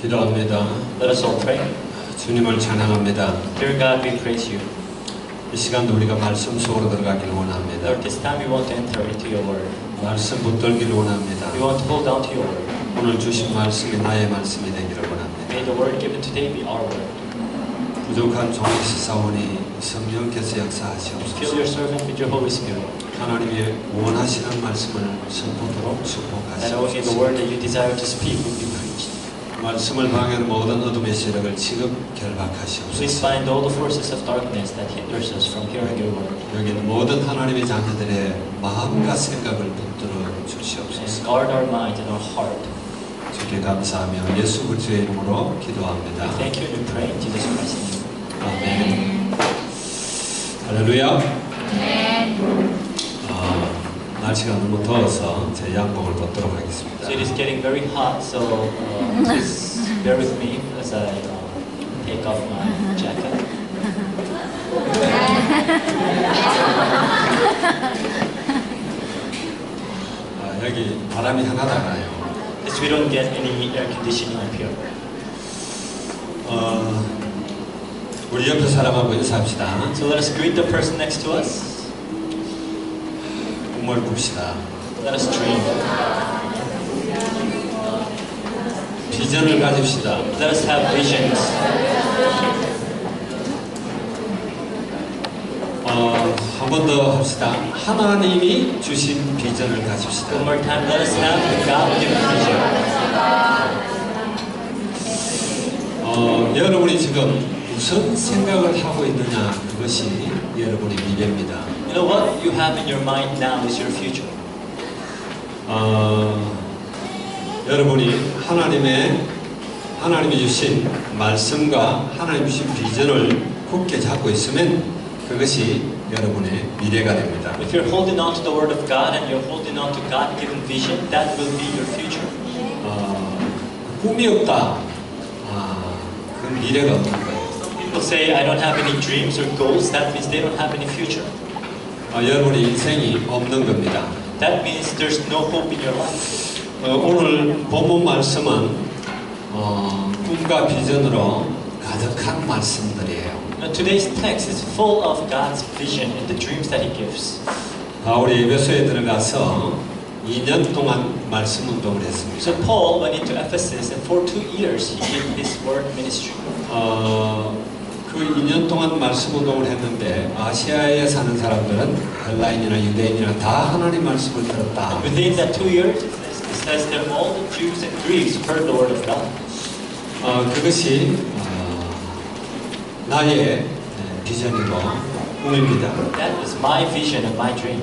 기도합니다. Let us all pray. 주님을 찬양합니다. Dear God, we praise you. 이 시간도 우리가 말씀 속으로 들어가길 원합니다. Lord, this time we want to enter into your word. 말씀 붙들기를 원합니다. We want to hold on to your word. 오늘 주신 말씀이 나의 말씀이 되기를 원합니다. May the word given today be our word. 부족한 종의 시사원이 성령께서 Fill 역사하시옵소서. your servant with your Holy Spirit. 하나님의 원하시는 말씀을 선포토록 That only the 축복하시옵소서. word that you desire to speak will be preached. 말씀을 방해하는 모든 어둠의 세력을 지금 Please 결박하시옵소서. bind all the forces of darkness that hinders us from hearing your word. 여기는 모든 하나님의 자녀들의 마음과 생각을 붙들어 And 주시옵소서. guard our mind and our heart. 주께 감사하며 예수 그리스도의 이름으로 We 기도합니다. thank you and we pray in Jesus Christ's name. 아멘. 할렐루야. 날씨가 너무 더워서 제 양복을 벗도록 하겠습니다. So it is getting very hot, so please bear with me as I take off my jacket. 여기 바람이 하나도 안 와요. As we don't get any air conditioning up here. 우리 옆에 사람하고 인사합시다. So let us greet the person next to us. 꿈을 꿉시다. Let us dream. 비전을 가집시다. Let us have visions. 한 번 더 합시다. 하나님이 주신 비전을 가집시다. One more time, let us have the God-given vision. 여러분이 지금 무슨 생각을 하고 있느냐, 그것이 여러분의 미래입니다. You know what you have in your mind now is your future. 여러분이 하나님이 주신 말씀과 하나님이 주신 비전을 굳게 잡고 있으면 그것이 여러분의 미래가 됩니다. If you're holding on to the Word of God and you're holding on to God-given vision, that will be your future. 꿈이 없다. 그 미래가 없는 거예요. People say, I don't have any dreams or goals. That means they don't have any future. 여러분의 인생이 없는 겁니다. That means there's no hope in your life. 오늘 본문 말씀은 꿈과 비전으로 가득한 말씀들이에요. Now, today's text is full of God's vision and the dreams that He gives. 바울이 에베소에 들어가서 2년 동안 말씀 운동을 했습니다. So Paul went into Ephesus and for 2 years he did his word ministry. 그 2년 동안 말씀 운동을 했는데 아시아에 사는 사람들은 헬라인이나 유대인이나 다 하나님 말씀을 들었다. Within that 2 years, it says that all the Jews and Greeks heard the word of God. 그것이 나의 비전이고 꿈입니다. That is my vision and my dream.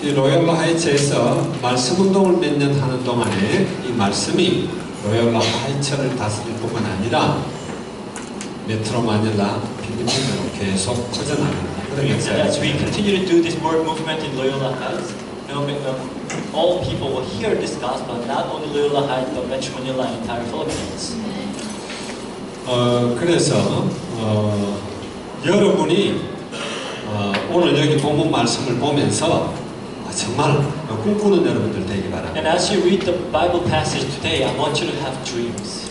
이 로열라 하이츠에서 말씀 운동을 몇 년 하는 동안에 이 말씀이 로열라 하이츠를 다스릴 뿐만 아니라 메트로 마닐라, 필리핀으로 계속 퍼져나갑니다. 그런 And 역사가 as we 있습니다. continue to do this word movement in Loyola Heights, all people will hear this gospel, not only Loyola Heights, but Metro Manila and entire Philippines. 그래서 여러분이 오늘 여기 본문 말씀을 보면서 정말 꿈꾸는 여러분들 되기 바랍니다. And as you read the Bible passage today, I want you to have dreams.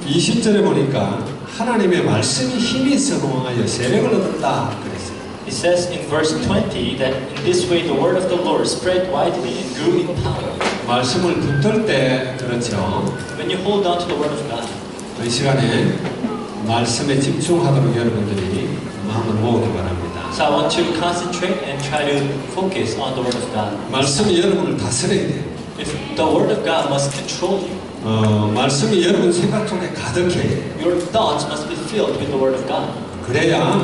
20절에 보니까 하나님의 말씀이 힘이 성공하여 세력을 얻었다 그랬어요. It says in verse 20 that in this way the word of the Lord spread widely and grew in power. 말씀을 붙들 때 그렇죠. When you hold on to the word of God, 이 시간에 말씀에 집중하도록 여러분들이 마음을 모으기 바랍니다. so I want you to concentrate and try to focus on the word of God. 말씀이 여러분을 다스려야 돼요. If the word of God must control you, 말씀이 여러분 생각 속에 가득해야 돼요. your thoughts must be filled with the word of God. 그래야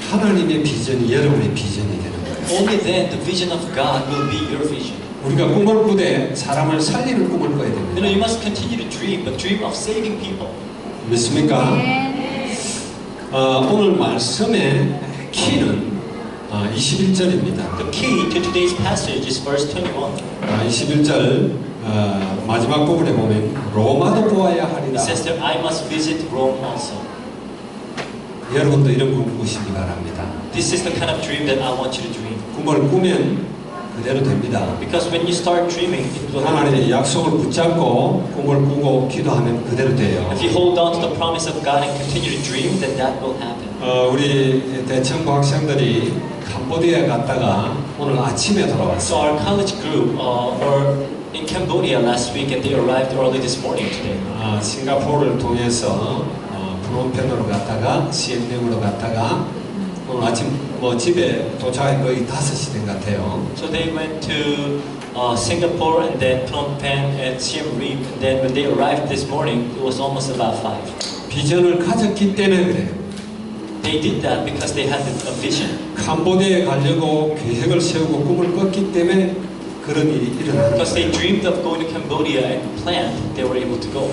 하나님의 비전이 여러분의 비전이 되는 거예요. Only then the vision of God will be your vision. 우리가 꿈을 꾸되 사람을 살리는 꿈을 꿔야 You know, 됩니다. you must continue to dream, but dream of saving people. 믿습니까? 오늘 말씀의 키는 21절입니다. The key to today's passage is verse 21. 21절 마지막 부분에 보면 로마도 보아야 It 하리라. says that I must visit Rome also. 여러분도 이런 꿈 꾸시기 바랍니다. This is the kind of dream that I want you to dream. 꿈을 꾸면 그대로 됩니다. Because when you start dreaming, it will happen. 하나님의 약속을 붙잡고 꿈을 꾸고 기도하면 그대로 돼요. If you hold on to the promise of God and continue to dream, then that will happen. 우리 대청고 학생들이 캄보디아에 갔다가 오늘 아침에 돌아왔어요. So our college group were in Cambodia last week and they arrived early this morning today. 싱가포르를 통해서 프놈펜으로 갔다가 시엠령으로 갔다가 오늘 아침 집에 도착한 거의 5시 된 것 같아요. So they went to Singapore and then Phnom Penh and Siem Reap, and then when they arrived this morning, it was almost about 5. 비전을 가졌기 때문에 그래요. They did that because they had a vision. 캄보디아에 가려고 계획을 세우고 꿈을 꿨기 때문에 그런 일이 일어나는 Because they 거예요. dreamed of going to Cambodia and planned, they were able to go.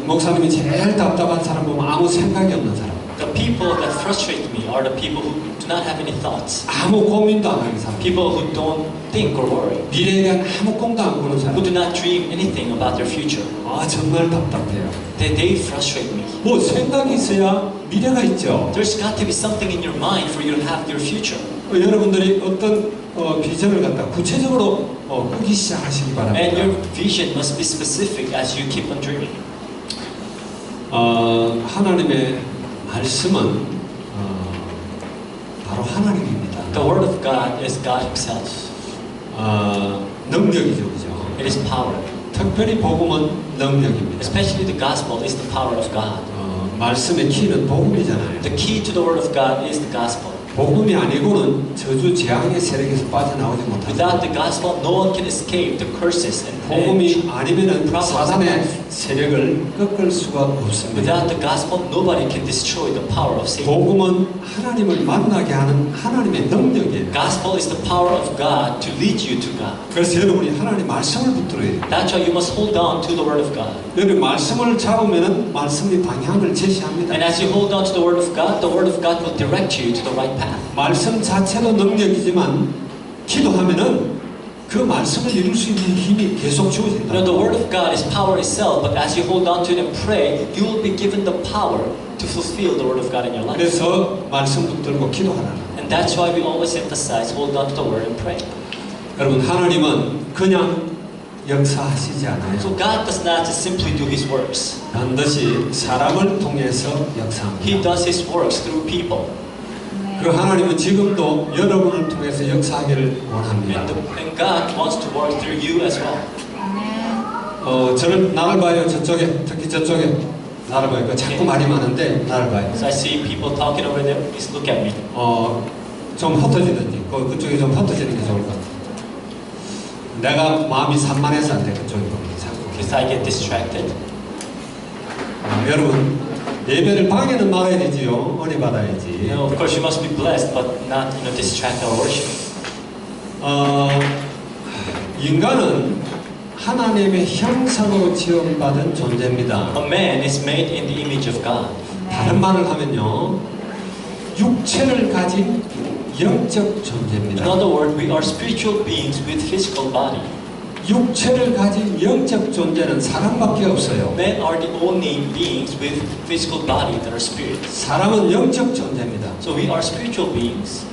목사님이 제일 답답한 사람 보면 아무 생각이 없는 사람. The people that frustrate me are the people who do not have any thoughts. 아무 고민도 안 하는 사람. People who don't think or worry. 미래에 대한 아무 꿈도 안 꾸는 사람. Who do not dream anything about their future. 정말 답답해요. They frustrate me. 뭐 생각이 있어야 미래가 있죠. There's got to be something in your mind for you to have your future. 여러분들이 어떤 비전을 갖다 구체적으로 꾸기 시작하시기 바랍니다. And your vision must be specific as you keep on dreaming. 하나님의 말씀은 바로 하나님입니다. The word of God is God Himself. 능력이죠, 그죠? It is power. 특별히 복음은 능력입니다. Especially the gospel is the power of God. 말씀의 키는 복음이잖아요. The key to the word of God is the gospel. 복음이 아니고는 저주 재앙의 세력에서 빠져나오지 못합니다. Without the gospel, no one can escape the curses and 복음이 아니면은 problems. 사단의 세력을 꺾을 수가 없습니다. Without the gospel, nobody can destroy the power of Satan. 복음은 하나님을 만나게 하는 하나님의 능력이에요. Gospel is the power of God to lead you to God. 그래서 여러분이 하나님 말씀을 붙들어야 돼요. That's why you must hold on to the word of God. 여러분 말씀을 잡으면은 말씀이 방향을 제시합니다. And as you hold on to the word of God will direct you to the right path. 말씀 자체도 능력이지만 기도하면은 그 말씀을 이룰 수 있는 힘이 계속 주어진다. You know, the word of God is power itself, but as you hold on to it and pray, you will be given the power to fulfill the word of God in your life. 그래서 말씀 붙들고 기도하라. And that's why we always emphasize hold on to the word and pray. 여러분 하나님은 그냥 역사하시지 않아요. So God does not just simply do His works. 반드시 사람을 통해서 He 역사합니다. does His works through people. 그 하나님은 지금도 여러분을 통해서 역사하기를 원합니다. And God wants to work through you as well. 저를 나를 봐요. 저쪽에 특히 저쪽에 나를 봐요. 자꾸 말이 많은데 나를 봐요. So I see people talking over there. Please look at me. 좀 흩어지든지 그쪽이 좀 흩어지는 게 좋을 것 같아요. 내가 마음이 산만해서 안 돼. 그쪽이 보면 자꾸. Because I get distracted. 여러분 예배를 방해는 막아야 되지요. 은혜 받아야지. You know, of course, you must be blessed, but not distract our worship. 인간은 하나님의 형상으로 지음받은 존재입니다. A man is made in the image of God. 다른 말을 하면요, 육체를 가진 영적 존재입니다. In other words, we are spiritual beings with physical body. 육체를 가진 영적 존재는 사람밖에 없어요. Men are the only beings with physical body that are spirit. 사람은 영적 존재입니다. So we are spiritual beings.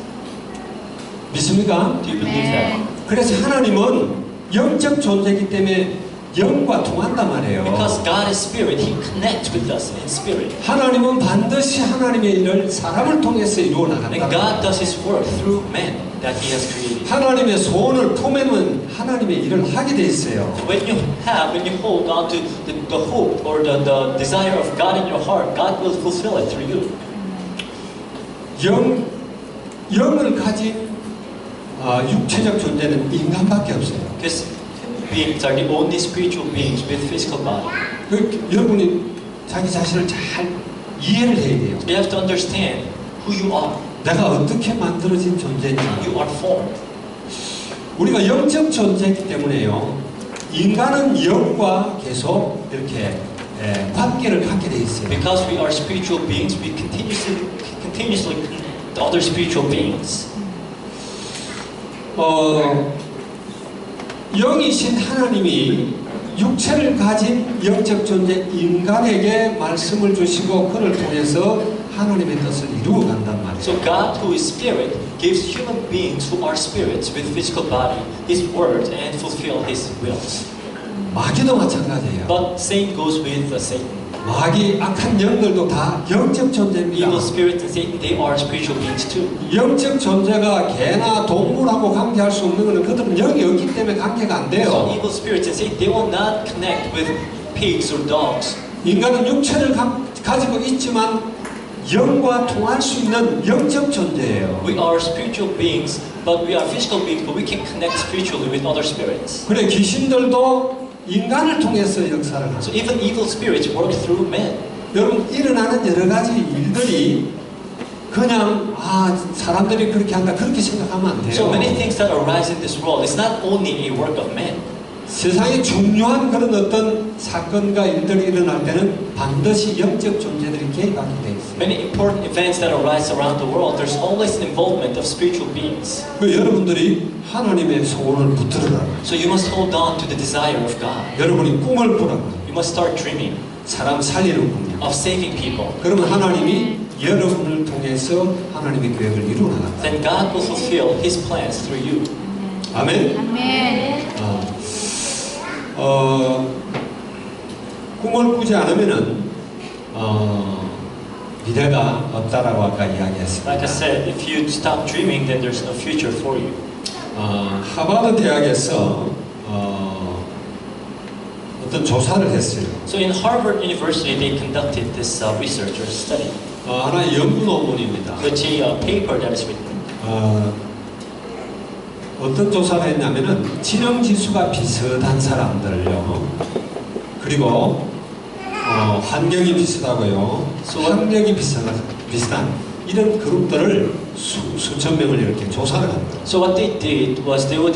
믿습니까? Do you believe that? 그래서 하나님은 영적 존재이기 때문에 영과 통한단 말이에요. Because God is spirit, He connects with us in spirit. 하나님은 반드시 하나님의 일을 사람을 통해서 이루어 And 나간다. God does His work through men that He has created. 하나님의 소원을 품으면 하나님의 일을 하게 돼 있어요. So when you hold on to the hope or the desire of God in your heart, God will fulfill it through you. 영을 가진 육체적 존재는 인간밖에 없어요. Because beings are the only spiritual beings with physical body. 여러분이 자기 자신을 잘 이해를 해야 돼요. You have to understand who you are. 내가 어떻게 만들어진 존재인지. You are formed. 우리가 영적 존재이기 때문에요. 인간은 영과 계속 이렇게 관계를 갖게 돼 있어요. Because we are spiritual beings, we continuously with other spiritual beings. 영이신 하나님이 육체를 가진 영적 존재 인간에게 말씀을 주시고 그를 통해서 하나님의 뜻을 이루어 간단 말이에요. So God, who is spirit, gives human beings who are spirits with physical body His word and fulfill His wills. 마귀도 마찬가지예요. But same goes with Satan. 마귀 악한 영들도 다 영적 존재입니다. Evil spirits and Satan, they are spiritual beings too. 영적 존재가 개나 동물하고 관계할 수 없는 것은 그들은 영이 없기 때문에 관계가 안 So 돼요. evil spirits and Satan, they will not connect with pigs or dogs. 인간은 육체를 가지고 있지만 영과 통할 수 있는 영적 존재예요. We are spiritual beings, but we are physical beings, but we can connect spiritually with other spirits. 그래 귀신들도 인간을 통해서 역사를 하죠. So even evil spirits work through men. 여러분 일어나는 여러 가지 일들이 그냥 사람들이 그렇게 한다 그렇게 생각하면 안 돼요. So many things that arise in this world, it's not only a work of men. 세상에 중요한 그런 어떤 사건과 일들이 일어날 때는 반드시 영적 존재들이 개입하게 돼 있어요. Many important events that arise around the world, there's always an involvement of spiritual beings. 그 여러분들이 하나님의 소원을 붙들어라. So you must hold on to the desire of God. 여러분이 꿈을 꾸라고. You must start dreaming 사람 살리는 꿈이요. of saving people. 그러면 하나님이 여러분을 통해서 하나님의 계획을 이루어 나간다. Then God will fulfill His plans through you. 아멘. 아멘. 꿈을 꾸지 않으면은 미래가 없다라고 아까 이야기했습니다. Like I said, if you stop dreaming, then there's no future for you. 하버드 대학에서 어떤 조사를 했어요. So in Harvard University, they conducted this research or study. 하나의 연구 논문입니다. It's a paper that is written. 어떤 조사를 했냐면은 지능 지수가 비슷한 사람들요. 그리고 환경이 비슷하고요. 학력이 비슷한 이런 그룹들을 수천 명을 이렇게 조사를 합니다. So what they did was they would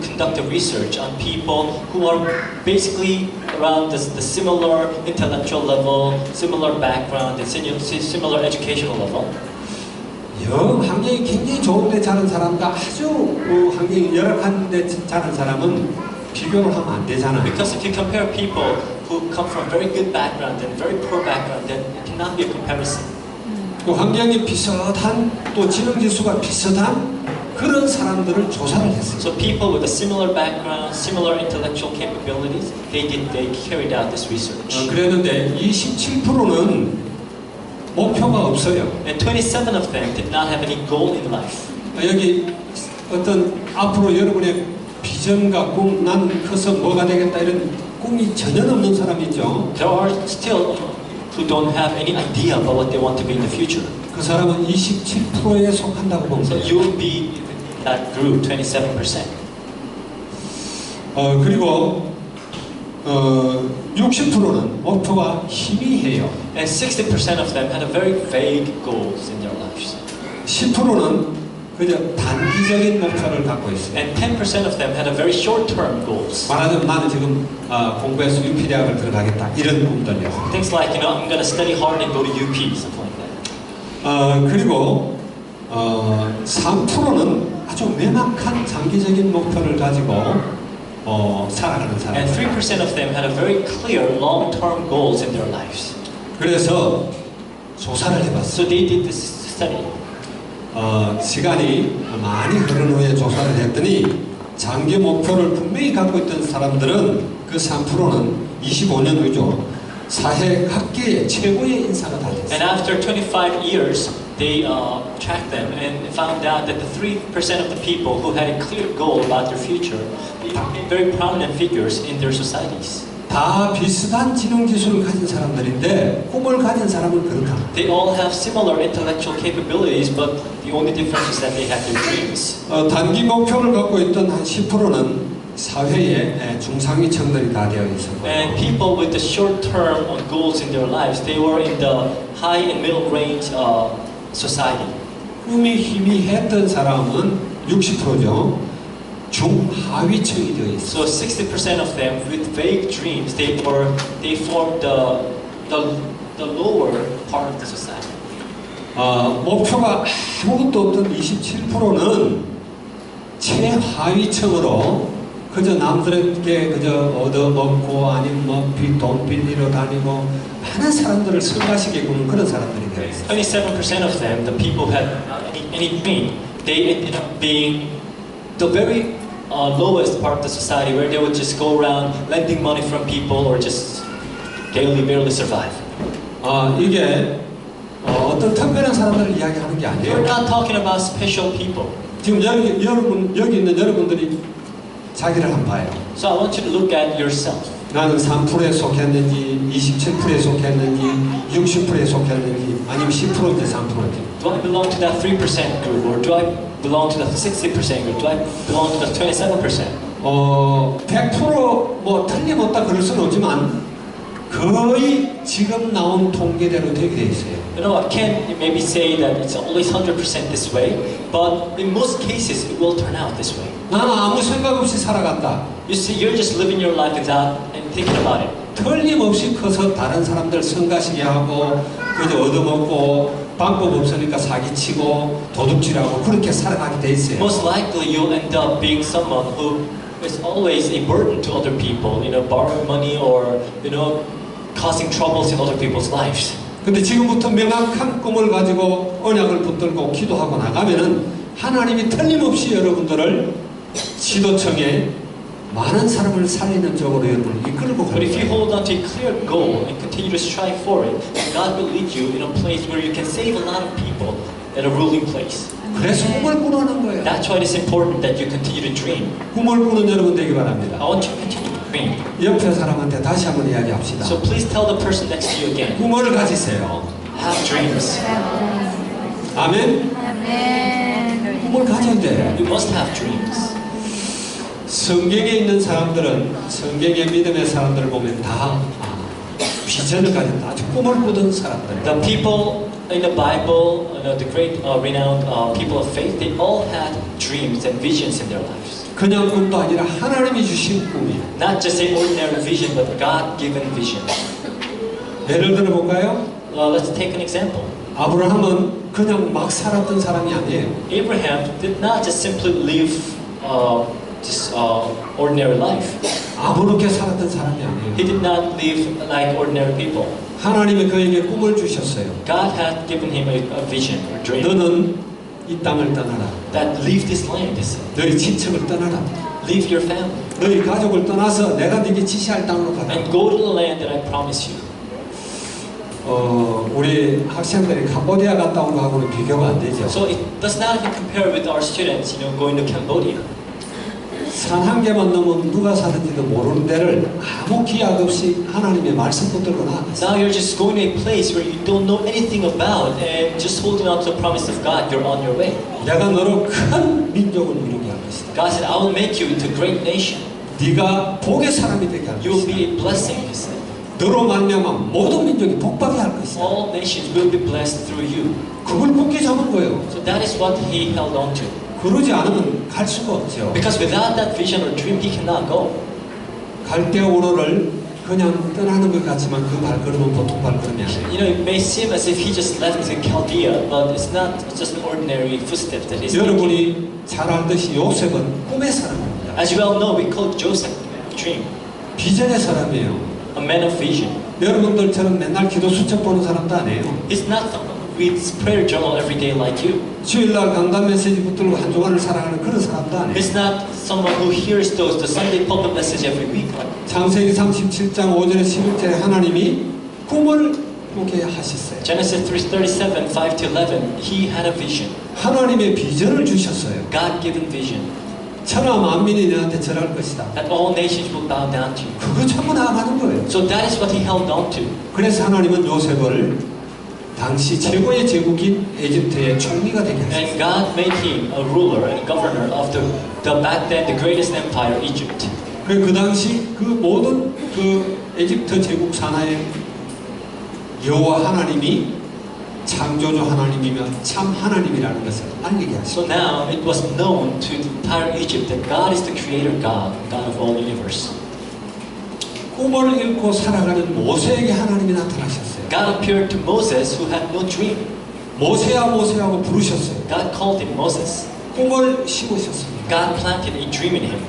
conduct a research on people who are basically around the similar intellectual level, similar background, and similar educational level. 환경이 굉장히 좋은데 자란 사람과 아주 환경이 열악한데 자란 사람은 비교를 하면 안 되잖아요. Because if you compare people who come from very good background and very poor background, then it cannot be a comparison. 그 환경이 비슷한 또 지능 지수가 비슷한 그런 사람들을 조사를 했어요. So people with a similar background, similar intellectual capabilities, they carried out this research. 그랬는데 27%는 목표가 없어요. And 27 of them did not have any goal in life. 여기 어떤 앞으로 여러분의 비전과 꿈, 난 커서 뭐가 되겠다 이런 꿈이 전혀 없는 사람이 있죠. There are still who don't have any idea about what they want to be in the future. 그 사람은 27%에 속한다고 봅니다. So you will be that group, 27%. 그리고 60%는 목표가 희미해요. And 60% of them had a very vague goals in their lives. 10%는 그저 단기적인 목표를 갖고 있어요. And 10% of them had a very short-term goals. 말하자면 나는 지금 공부해서 UP대학을 들어가겠다 이런 꿈들이요. Things like, I'm going to study hard and go to UP, something like that. 그리고 3%는 아주 명확한 장기적인 목표를 가지고 살아가는 사람. And 3% of them had a very clear long-term goals in their lives. 그래서 조사를 해봤어요. So they did this study. 시간이 많이 흐른 후에 조사를 했더니 장기 목표를 분명히 갖고 있던 사람들은 그 3%는 25년 후죠. 사회 학계의 최고의 인사가 다 됐어요. And after 25 years, they tracked them and found out that the 3% of the people who had a clear goal about their future became very prominent figures in their societies. 다 비슷한 지능 지수를 가진 사람들인데 꿈을 가진 사람은 그렇다. They all have similar intellectual capabilities, but the only difference is that they have their dreams. 단기 목표를 갖고 있던 한 10%는 사회에 중상위층들이 다 되어 있었고. And people with the short-term goals in their lives, they were in the high and middle range society. 꿈이 희미했던 사람은 60%죠. 중하위층이 되어 있어요. So 60% of them with vague dreams, they formed the lower part of the society. 목표가 아무것도 없던 27%는 최하위층으로 그저 남들에게 그저 얻어먹고 아니면 뭐 돈 빌리러 다니고 많은 사람들을 성가시게 구는 그런 사람들이 되어 있어요. 27% of them, the people who had any dream, they ended up being the very lowest part of the society, where they would just go around lending money from people or just barely survive. 이게 어떤 특별한 사람들을 이야기하는 게 We're 아니에요. not talking about special people. 지금 여기 있는 여러분들이 자기를 한번 봐요. So I want you to look at yourself. 나는 3%에 속했는지, 27%에 속했는지, 60%에 속했는지, 아니면 10%인지 3%인지. Do I belong to that 3% group, or do I belong to the 60% group? Do I belong to the 27%? 100% 틀림없다 그럴 수는 없지만 거의 지금 나온 통계대로 되게 돼 있어요. You know, I can't maybe say that it's always 100% this way, but in most cases it will turn out this way. 나는 아무 생각 없이 살아갔다. You see, you're just living your life without thinking about it. 틀림없이 커서 다른 사람들 성가시게 하고 그저 얻어먹고 방법 없으니까 사기치고 도둑질하고 그렇게 살아가게 돼 있어요. Most likely you'll end up being someone who is always a burden to other people, you know, borrowing money or, you know, causing troubles in other people's lives. 근데 지금부터 명확한 꿈을 가지고 언약을 붙들고 기도하고 나가면은 하나님이 틀림없이 여러분들을 지도청에 많은 사람을 살리는 쪽으로 여러분을 이끌고 But if 갈 you 거예요. hold on to a clear goal and continue to strive for it, God will lead you in a place where you can save a lot of people at a ruling place. 그래서 꿈을 꾸는 거예요. That's why it's important that you continue to dream. 꿈을 꾸는 여러분 되기 I 바랍니다. want you to continue to dream. 옆에 사람한테 다시 한번 이야기합시다. So please tell the person next to you again, 꿈을 가지세요. have dreams. 아멘. 꿈을 가져야 돼. You must have dreams. 성경에 있는 사람들은 성경의 믿음의 사람들을 보면 다 비전을 가졌다. 아주 꿈을 꾸던 사람들. The people in the Bible, the great renowned people of faith, they all had dreams and visions in their lives. 그냥 꿈도 아니라 하나님이 주신 꿈이에요. Not just an ordinary vision, but God-given vision. 예를 들어 볼까요? Let's take an example. 아브라함은 그냥 막 살았던 사람이 아니에요. Abraham did not just simply live just ordinary life. 아무렇게 살았던 사람이 He 아니에요. did not live like ordinary people. 하나님이 그에게 꿈을 주셨어요. God had given him a vision or dream 너는 이 땅을 떠나라. that leave this land, he said. 너희 친척을 떠나라. Leave your family 너희 가족을 떠나서 내가 네게 지시할 땅으로 가라. and go to the land that I promise you. 우리 학생들이 캄보디아 갔다 온 거하고는 비교가 안 되죠. So it does not even compare with our students, you know, going to Cambodia. 산 한 개만 넘으면 누가 사는지도 모르는 데를 아무 기약 없이 하나님의 말씀 붙들고 나아갔어요. Now you're just going to a place where you don't know anything about and just holding on to the promise of God, you're on your way. 내가 너로 큰 민족을 이루게 할 것이다. God said, I will make you into a great nation. 네가 복의 사람이 되게 할 You will 것이다. be a blessing, he said. 너로 말미암아 모든 민족이 복받게 할 것이다. All nations will be blessed through you. 그걸 굳게 잡은 거예요. So that is what he held on to. 그러지 않으면 갈 수가 없죠. Because without that vision or dream, he cannot go. 갈대 우로를 그냥 떠나는 것 같지만 그 발걸음은 보통 발걸음이 아니에요. You know, it may seem as if he just left in Chaldea, but it's not just an ordinary footstep that he's taking. 여러분이 잘 알듯이 요셉은 꿈의 사람입니다. As you well know, we call Joseph dream, 비전의 사람이에요. a man of vision. 여러분들처럼 맨날 기도 수첩 보는 사람도 아니에요. He's not someone who reads prayer journal every day like you. 주일날 강단 메시지 붙들고 한 주간을 살아가는 그런 사람도 아니에요. He's not someone who hears the Sunday pulpit message every week. 창세기 37장 5절에 11절에 하나님이 꿈을 꾸게 하셨어요. Genesis 3:37, 5-11, he had a vision. 하나님의 비전을 주셨어요. God-given vision. 천하 만민이 너한테 절할 것이다. That all nations will bow down to you. 그거 참고 나아가는 거예요. So that is what he held on to. 그래서 하나님은 요셉을 당시 최고의 제국인 에집트의 총리가 되게 하셨어요. And God made him a ruler and governor of the back then the greatest empire, Egypt. 그 당시 그 모든 그 에집트 제국 산하에 여호와 하나님이 창조주 하나님이며 참 하나님이라는 것을 알리게 So 하셨어요. now it was known to the entire Egypt that God is the creator God, God of all the universe. 꿈을 잃고 살아가는 모세에게 하나님이 나타나셨어요. God appeared to Moses who had no dream. 모세야 모세하고 부르셨어요. God called him Moses. 꿈을 심으셨습니다. God planted a dream in him.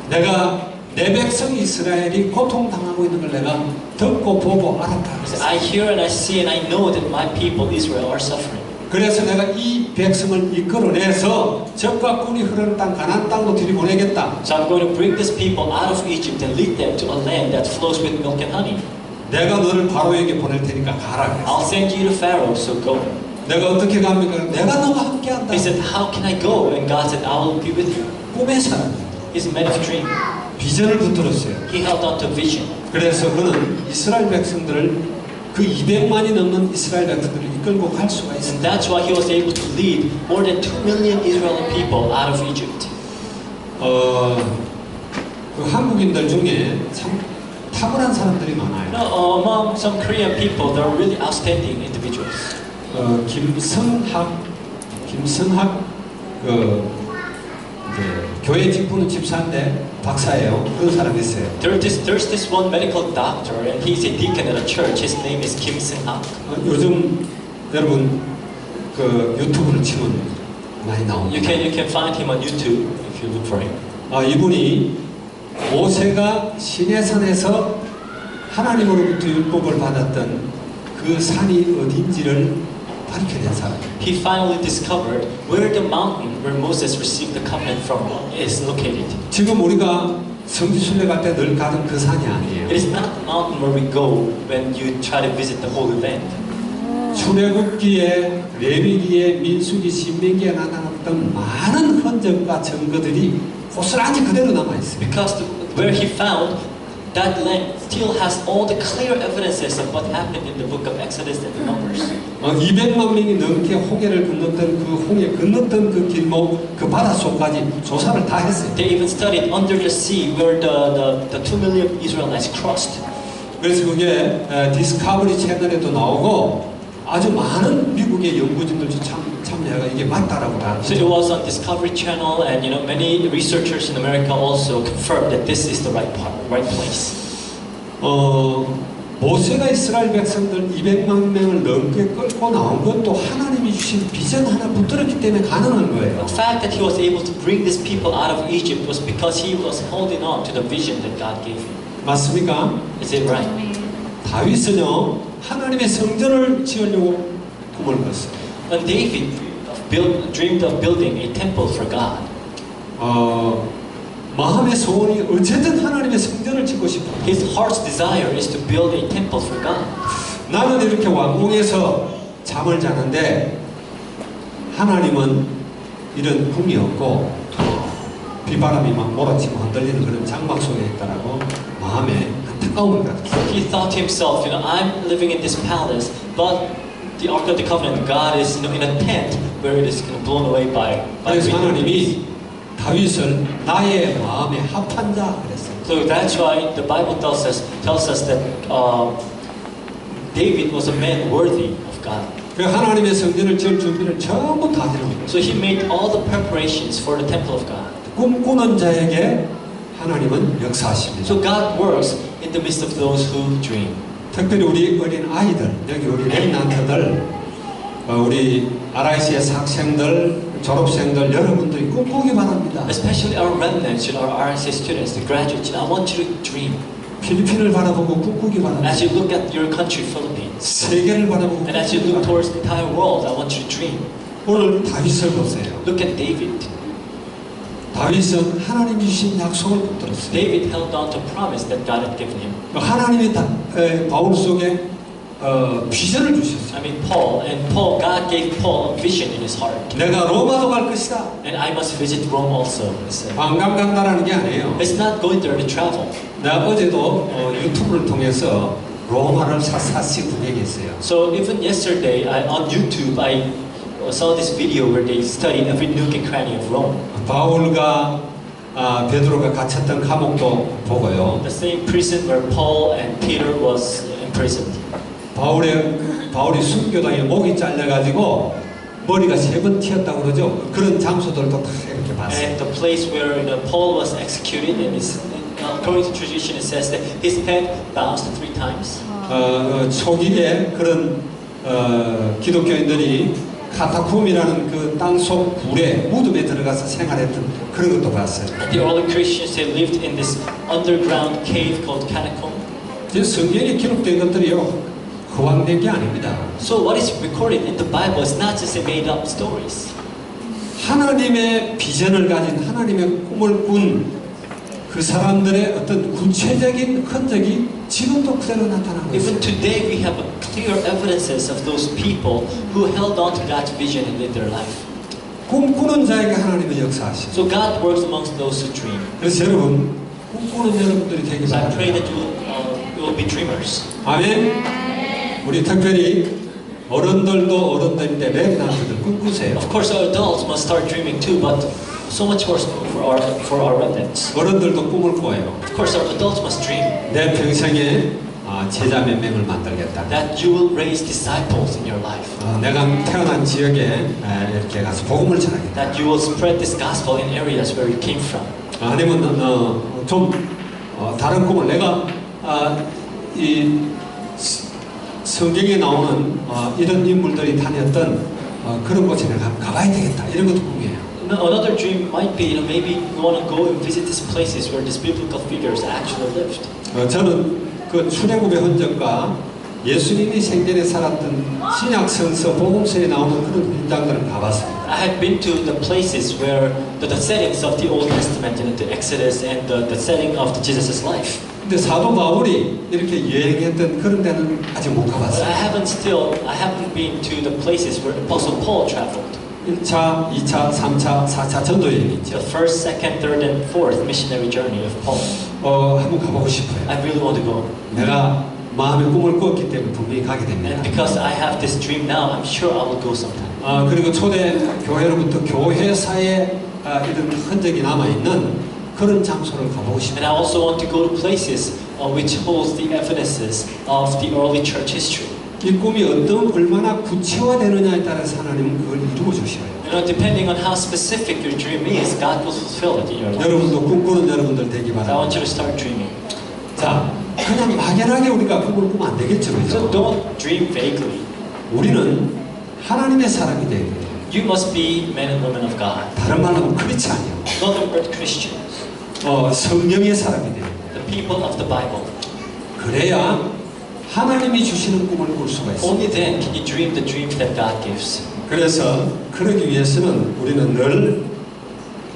내가 내 백성 이스라엘이 고통당하고 있는 걸 내가 듣고 보고 알았다. He said, I hear and I see and I know that my people Israel are suffering. 그래서 내가 이 백성을 이끌어내서 적과 꿀이 흐르는 땅 가나안 땅으로 들이보내겠다. So I'm going to bring this people out of Egypt and lead them to a land that flows with milk and honey. 내가 너를 바로에게 보낼 테니까 가라. I'll send you to Pharaoh, so go. 내가 어떻게 갑니까? 내가 너와 함께한다. He said, how can I go? And God said, I will be with you. 꿈의 사람. He's a man of dream. 비전을 붙들었어요. He held on to vision. 그래서 그는 이스라엘 백성들을 그 200만이 넘는 이스라엘 백성들을 이끌고 갈 수가 And 있습니다. that's why he was able to lead more than 2 million Israeli people out of Egypt. 그 한국인들 중에 참 탁월한 사람들이 많아요. Now, among some Korean people, there are really outstanding individuals. 김성학 교회 직분은 집사인데 박사예요. 그런 사람이 있어요. There's this one medical doctor, and he's a deacon at a church. His name is Kim Seung-hak. 요즘 여러분 그 유튜브를 치면 많이 나옵니다. You can find him on YouTube if you look for him. 이분이 모세가 시내산에서 하나님으로부터 율법을 받았던 그 산이 어딘지를 밝혀낸 사람. He finally discovered where the mountain where Moses received the covenant from is located. 지금 우리가 성지순례 갈 때 늘 가던 그 산이 아니에요. It is not the mountain where we go when you try to visit the Holy Land. 출애굽기에, 레위기에, 민수기, 신명기에 나타났던 많은 흔적과 증거들이 고스란히 그대로 남아 있어요. Because where he found that land still has all the clear evidences of what happened in the book of Exodus and the Numbers. 200만 명이 넘게 홍해를 건넜던 그 홍해 건넜던 그 길목 그 바닷속까지 조사를 다 했어요. They even studied under the sea where the 2 million Israelites crossed. 그래서 그게 디스커버리 채널에도 나오고 아주 많은 미국의 연구진들도 참여해가 이게 맞다라고 다. So it was on Discovery Channel, and many researchers in America also confirmed that this is the right place. 모세가 이스라엘 백성들 200만 명을 넘게 끌고 나온 것도 하나님이 주신 비전 하나 붙들었기 때문에 가능한 거예요. The fact that he was able to bring these people out of Egypt was because he was holding on to the vision that God gave him. 맞습니까? Is it right? 다윗은요 하나님의 성전을 지으려고 꿈을 꿨어요. When David dreamed of building a temple for God, 마음의 소원이 어쨌든 하나님의 성전을 짓고 싶어. his heart's desire is to build a temple for God. 나는 이렇게 왕궁에서 잠을 자는데 하나님은 이런 꿈이 없고 비바람이 막 몰아치고 흔들리는 그런 장막 속에 있다라고 마음에 안타까움을 갖았어요. He thought to himself, I'm living in this palace, but the Ark of the Covenant, God is in a tent where it is blown away by 그래서 wind. 하나님이 다윗을 나의 마음에 합한 자 그랬어요. So that's why the Bible tells us that David was a man worthy of God. 그 하나님의 성전을 지을 준비를 전부 다 해놓은 거예요. So he made all the preparations for the temple of God. 꿈꾸는 자에게 하나님은 역사하십니다. So God works in the midst of those who dream. 특별히 우리 어린 아이들, 여기 우리 렘넌트들, 우리 RICS 학생들, 졸업생들 여러분들이 꿈꾸기 바랍니다. Especially our remnants, our RSA students, the graduates. I want you to dream. 필리핀을 바라보고 꿈꾸기 바랍니다. As you look at your country, Philippines, 세계를 바라보고 and as you look towards the entire world, I want you to dream. 오늘 다윗을 보세요. Look at David. 다윗은 하나님이 주신 약속을 붙들었어요. David held on to promise that God had given him. 하나님이 바울 속에 비전을 주셨어요. I mean, God gave Paul a vision in his heart. 내가 로마도 갈 것이다. And I must visit Rome also, he said. 관광 간다라는 게 아니에요. It's not going there to travel. 내가 어제도 유튜브를 통해서 로마를 샅샅이 구경했어요. So even yesterday, on YouTube, I saw this video where they studied every nook and cranny of Rome. 바울과 베드로가 갇혔던 감옥도 보고요. The same prison where Paul and Peter was imprisoned. 바울이 순교당에 목이 잘려가지고 머리가 3번 튀었다고 그러죠. 그런 장소들도 다 이렇게 봤어요. And the place where Paul was executed, and according to tradition, it says that his head bounced 3 times. 초기에 그런 기독교인들이 카타콤이라는 그 땅속 굴에 무덤에 들어가서 생활했던 그런 것도 봤어요. The early Christians, they lived in this underground cave called catacomb. 성경에 기록된 것들이요 허황된 게 아닙니다. So what is recorded in the Bible is not just made-up stories. 하나님의 비전을 가진 하나님의 꿈을 꾼 그 사람들의 어떤 구체적인 흔적이 지금도 그대로 나타나고 Even 있어요. today we have clear evidences of those people who held on to God's vision and lived their life. 꿈꾸는 자에게 하나님은 역사하시죠. So God works amongst those who dream. 그래서 여러분 꿈꾸는 여러분들이 되기 So I pray 바랍니다. that you will be dreamers. 아멘. 우리 특별히 어른들도 어른들인데 랩런트들 꿈꾸세요. Of course, our adults must start dreaming too, but so much more for our remnants. 어른들도 꿈을 꿔요. Of course, our adults must dream 내 평생에 제자 몇 명을 만들겠다. that you will raise disciples in your life. 내가 태어난 지역에 이렇게 가서 복음을 전하겠다. That you will spread this gospel in areas where you came from. 아니면 좀 다른 꿈을 내가 이 성경에 나오는 이런 인물들이 다녔던 그런 곳에 내가 가봐야 되겠다. 이런 것도 꿈이에요. Another dream might be, maybe you want to go and visit these places where these biblical figures actually lived. 저는 그 출애굽의 흔적과 예수님이 생전에 살았던 신약 성서 복음서에 나오는 그런 현장들을 가봤습니다. I had been to the places where the settings of the Old Testament, the Exodus and the setting of Jesus' life. 근데 사도 바울이 이렇게 여행했던 그런 데는 아직 못 But 가봤어요. I haven't been to the places where Apostle Paul traveled. 1차, 2차, 3차, 4차 전도 여행이 있죠. The first, second, third, and fourth missionary journey of Paul. 한번 가보고 싶어요. I really want to go. 내가 마음의 꿈을 꿨기 때문에 분명히 가게 됩니다. And because I have this dream now, I'm sure I will go sometime. 그리고 초대 교회로부터 교회사에 이런 흔적이 남아있는 그런 장소를 가보고 And 싶어요. I also want to go to places which holds the evidences of the early church history. 이 꿈이 얼마나 구체화되느냐에 따라서 하나님은 그걸 이루어 주셔요. Depending on how specific your dream is, God will fulfill it in your life. 여러분도 꿈꾸는 여러분들 되기 So I 바랍니다. want you to start dreaming. 자, 그냥 막연하게 우리가 꿈을 꾸면 안 되겠죠, So 그죠? don't dream vaguely. 우리는 하나님의 사람이 돼야 돼요. You must be men and women of God, 다른 말로 하면 크리스찬 아니에요. not the word Christians, 성령의 사람이 돼요. the people of the Bible. 그래야 하나님이 주시는 꿈을 꿀 수가 있어요. Only then can you dream the dreams that God gives. 그래서 그러기 위해서는 우리는 늘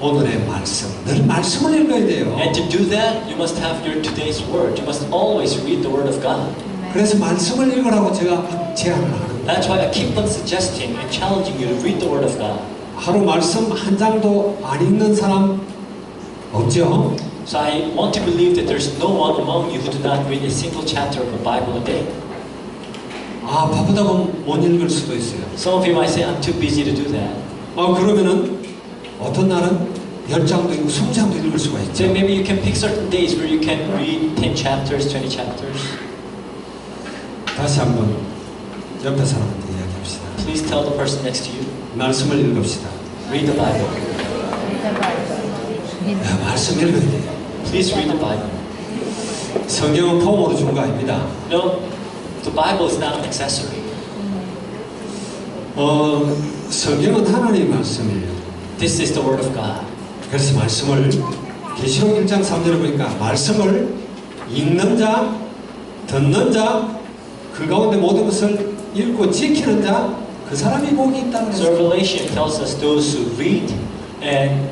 오늘의 말씀, 늘 말씀을 읽어야 돼요. And to do that, you must have your today's word. You must always read the word of God. 그래서 말씀을 읽으라고 제가 제안을 하는 거예요. That's why I keep on suggesting and challenging you to read the word of God. 하루 말씀 한 장도 안 읽는 사람 없죠? So I want to believe that there's no one among you who do not read a single chapter of the Bible a day. 바쁘다 보면 못 읽을 수도 있어요. Some of you might say, I'm too busy to do that. 그러면은 어떤 날은 10장도 읽고 20장도 읽을 수가 So 있죠. maybe you can pick certain days where you can read 10 chapters, 20 chapters. 다시 한번 옆에 사람한테 이야기합시다. Please tell the person next to you, 말씀을 읽읍시다. read the Bible. 말씀 읽어야 돼요. Please read the Bible. 성경은 폼으로 준 거 아닙니다. No, the Bible is not an accessory. 성경은 하나님의 말씀이에요. This is the Word of God. 그래서 말씀을 계시록 1장 3절에 보니까 말씀을 읽는 자, 듣는 자, 그 가운데 모든 것을 읽고 지키는 자, 그 사람이 복이 있다고 So 그랬어요. Revelation tells us those who read and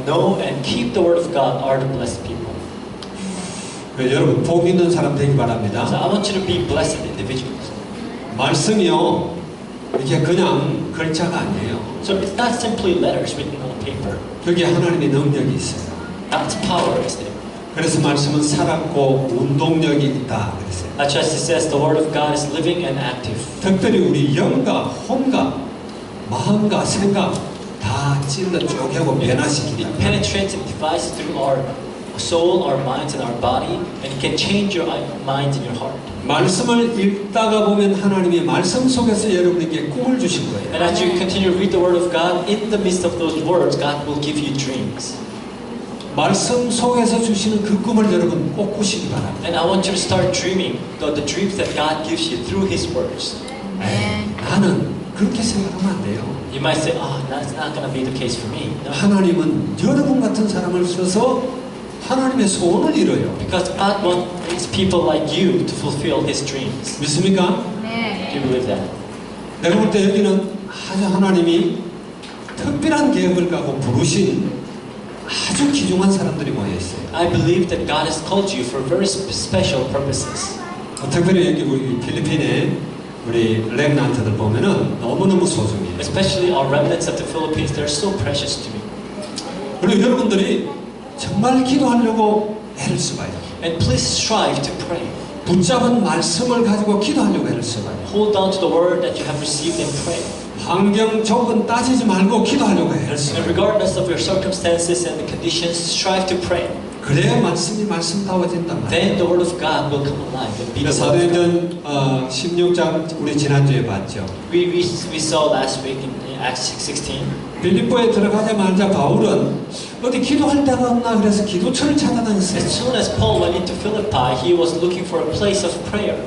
know and keep the Word of God are the blessed people. 그래서 여러분 복 있는 사람 되기 So 바랍니다. I want you to be blessed individuals. 말씀이요, 이게 그냥 글자가 아니에요. So it's not simply letters written on paper. 거기에 하나님의 능력이 있어요. God's power is there. 그래서 말씀은 살았고 운동력이 있다 그랬어요. As it says, the Word of God is living and active. 특별히 우리 영과 혼과 마음과 생각 다 찔러 쪼개고 변화시키다. It penetrates and divides through our soul, our minds, and our body, and it can change your mind and your heart. 말씀을 읽다가 보면 하나님의 말씀 속에서 여러분에게 꿈을 주신 거예요. And as you continue to read the Word of God, in the midst of those words, God will give you dreams. 말씀 속에서 주시는 그 꿈을 여러분 꼭 꾸시기 바랍니다. And I want you to start dreaming the dreams that God gives you through His words. 나는 그렇게 생각하면 안 돼요. You might say, oh, that's not going to be the case for me. No. 하나님은 여러분 같은 사람을 써서 하나님의 소원을 이뤄요. Because God wants people like you to fulfill His dreams. 믿습니까? Do you believe that? 내가 볼 때 여기는 아주 하나님이 특별한 계획을 갖고 부르신 아주 귀중한 사람들이 모여 있어요. I believe that God has called you for very special purposes. 특별히 여기 우리 필리핀에 우리 렘넌트들 보면은 너무너무 소중해요. Especially our remnants of the Philippines, they're so precious to me. 그리고 여러분들이 정말 기도하려고 애를 써봐요. And please strive to pray. 붙잡은 말씀을 가지고 기도하려고 애를 써봐요. Hold on to the word that you have received and pray. 환경 조건 따지지 말고 기도하려고 애를 And 써봐요. regardless of your circumstances and the conditions, strive to pray. 그래야 말씀이 말씀다워진단 말이에요. Then the word of God will come alive and be the word of God. 사도행전 16장 우리 지난주에 봤죠. We saw last week in Acts 6:16. 빌립보에 들어가자마자 바울은 어디 기도할 데가 없나 그래서 기도처를 찾아다녔어요. As soon as Paul went into Philippi, he was looking for a place of prayer.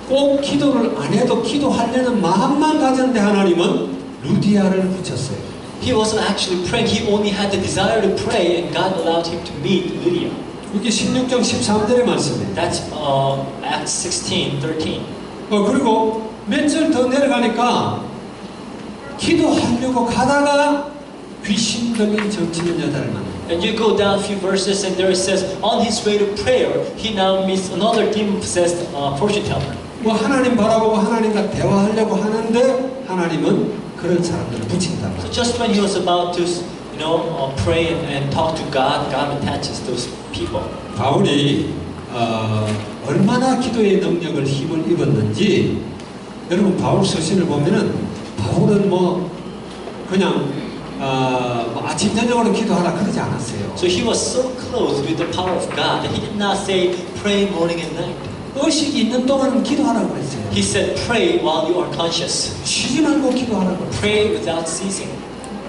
꼭 기도를 안 해도 기도하려는 마음만 가졌는데 하나님은 루디아를 붙였어요. He wasn't actually praying, he only had the desire to pray, and God allowed him to meet Lydia. 이게 16장 13절의 말씀이에요. That's Acts 16:13. 그리고 몇 절 더 내려가니까 기도하려고 가다가 귀신 들린 정치는 여자를 만나요. And you go down a few verses, and there it says, on his way to prayer, he now meets another demon-possessed fortune teller. 뭐 하나님 바라보고 하나님과 대화하려고 하는데 하나님은 그런 사람들을 붙인다. So just when he was about to, pray and talk to God, God attaches those people. 바울이 얼마나 기도의 능력을 힘을 입었는지 여러분 바울 서신을 보면은 바울은 뭐 그냥 뭐 아침 저녁으로 기도하라 그러지 않았어요. So he was so close with the power of God that he did not say pray morning and night. 의식이 있는 동안은 기도하라고 그랬어요. He said pray while you are conscious. 쉬지 말고 기도하라고 그랬어요. Pray without ceasing.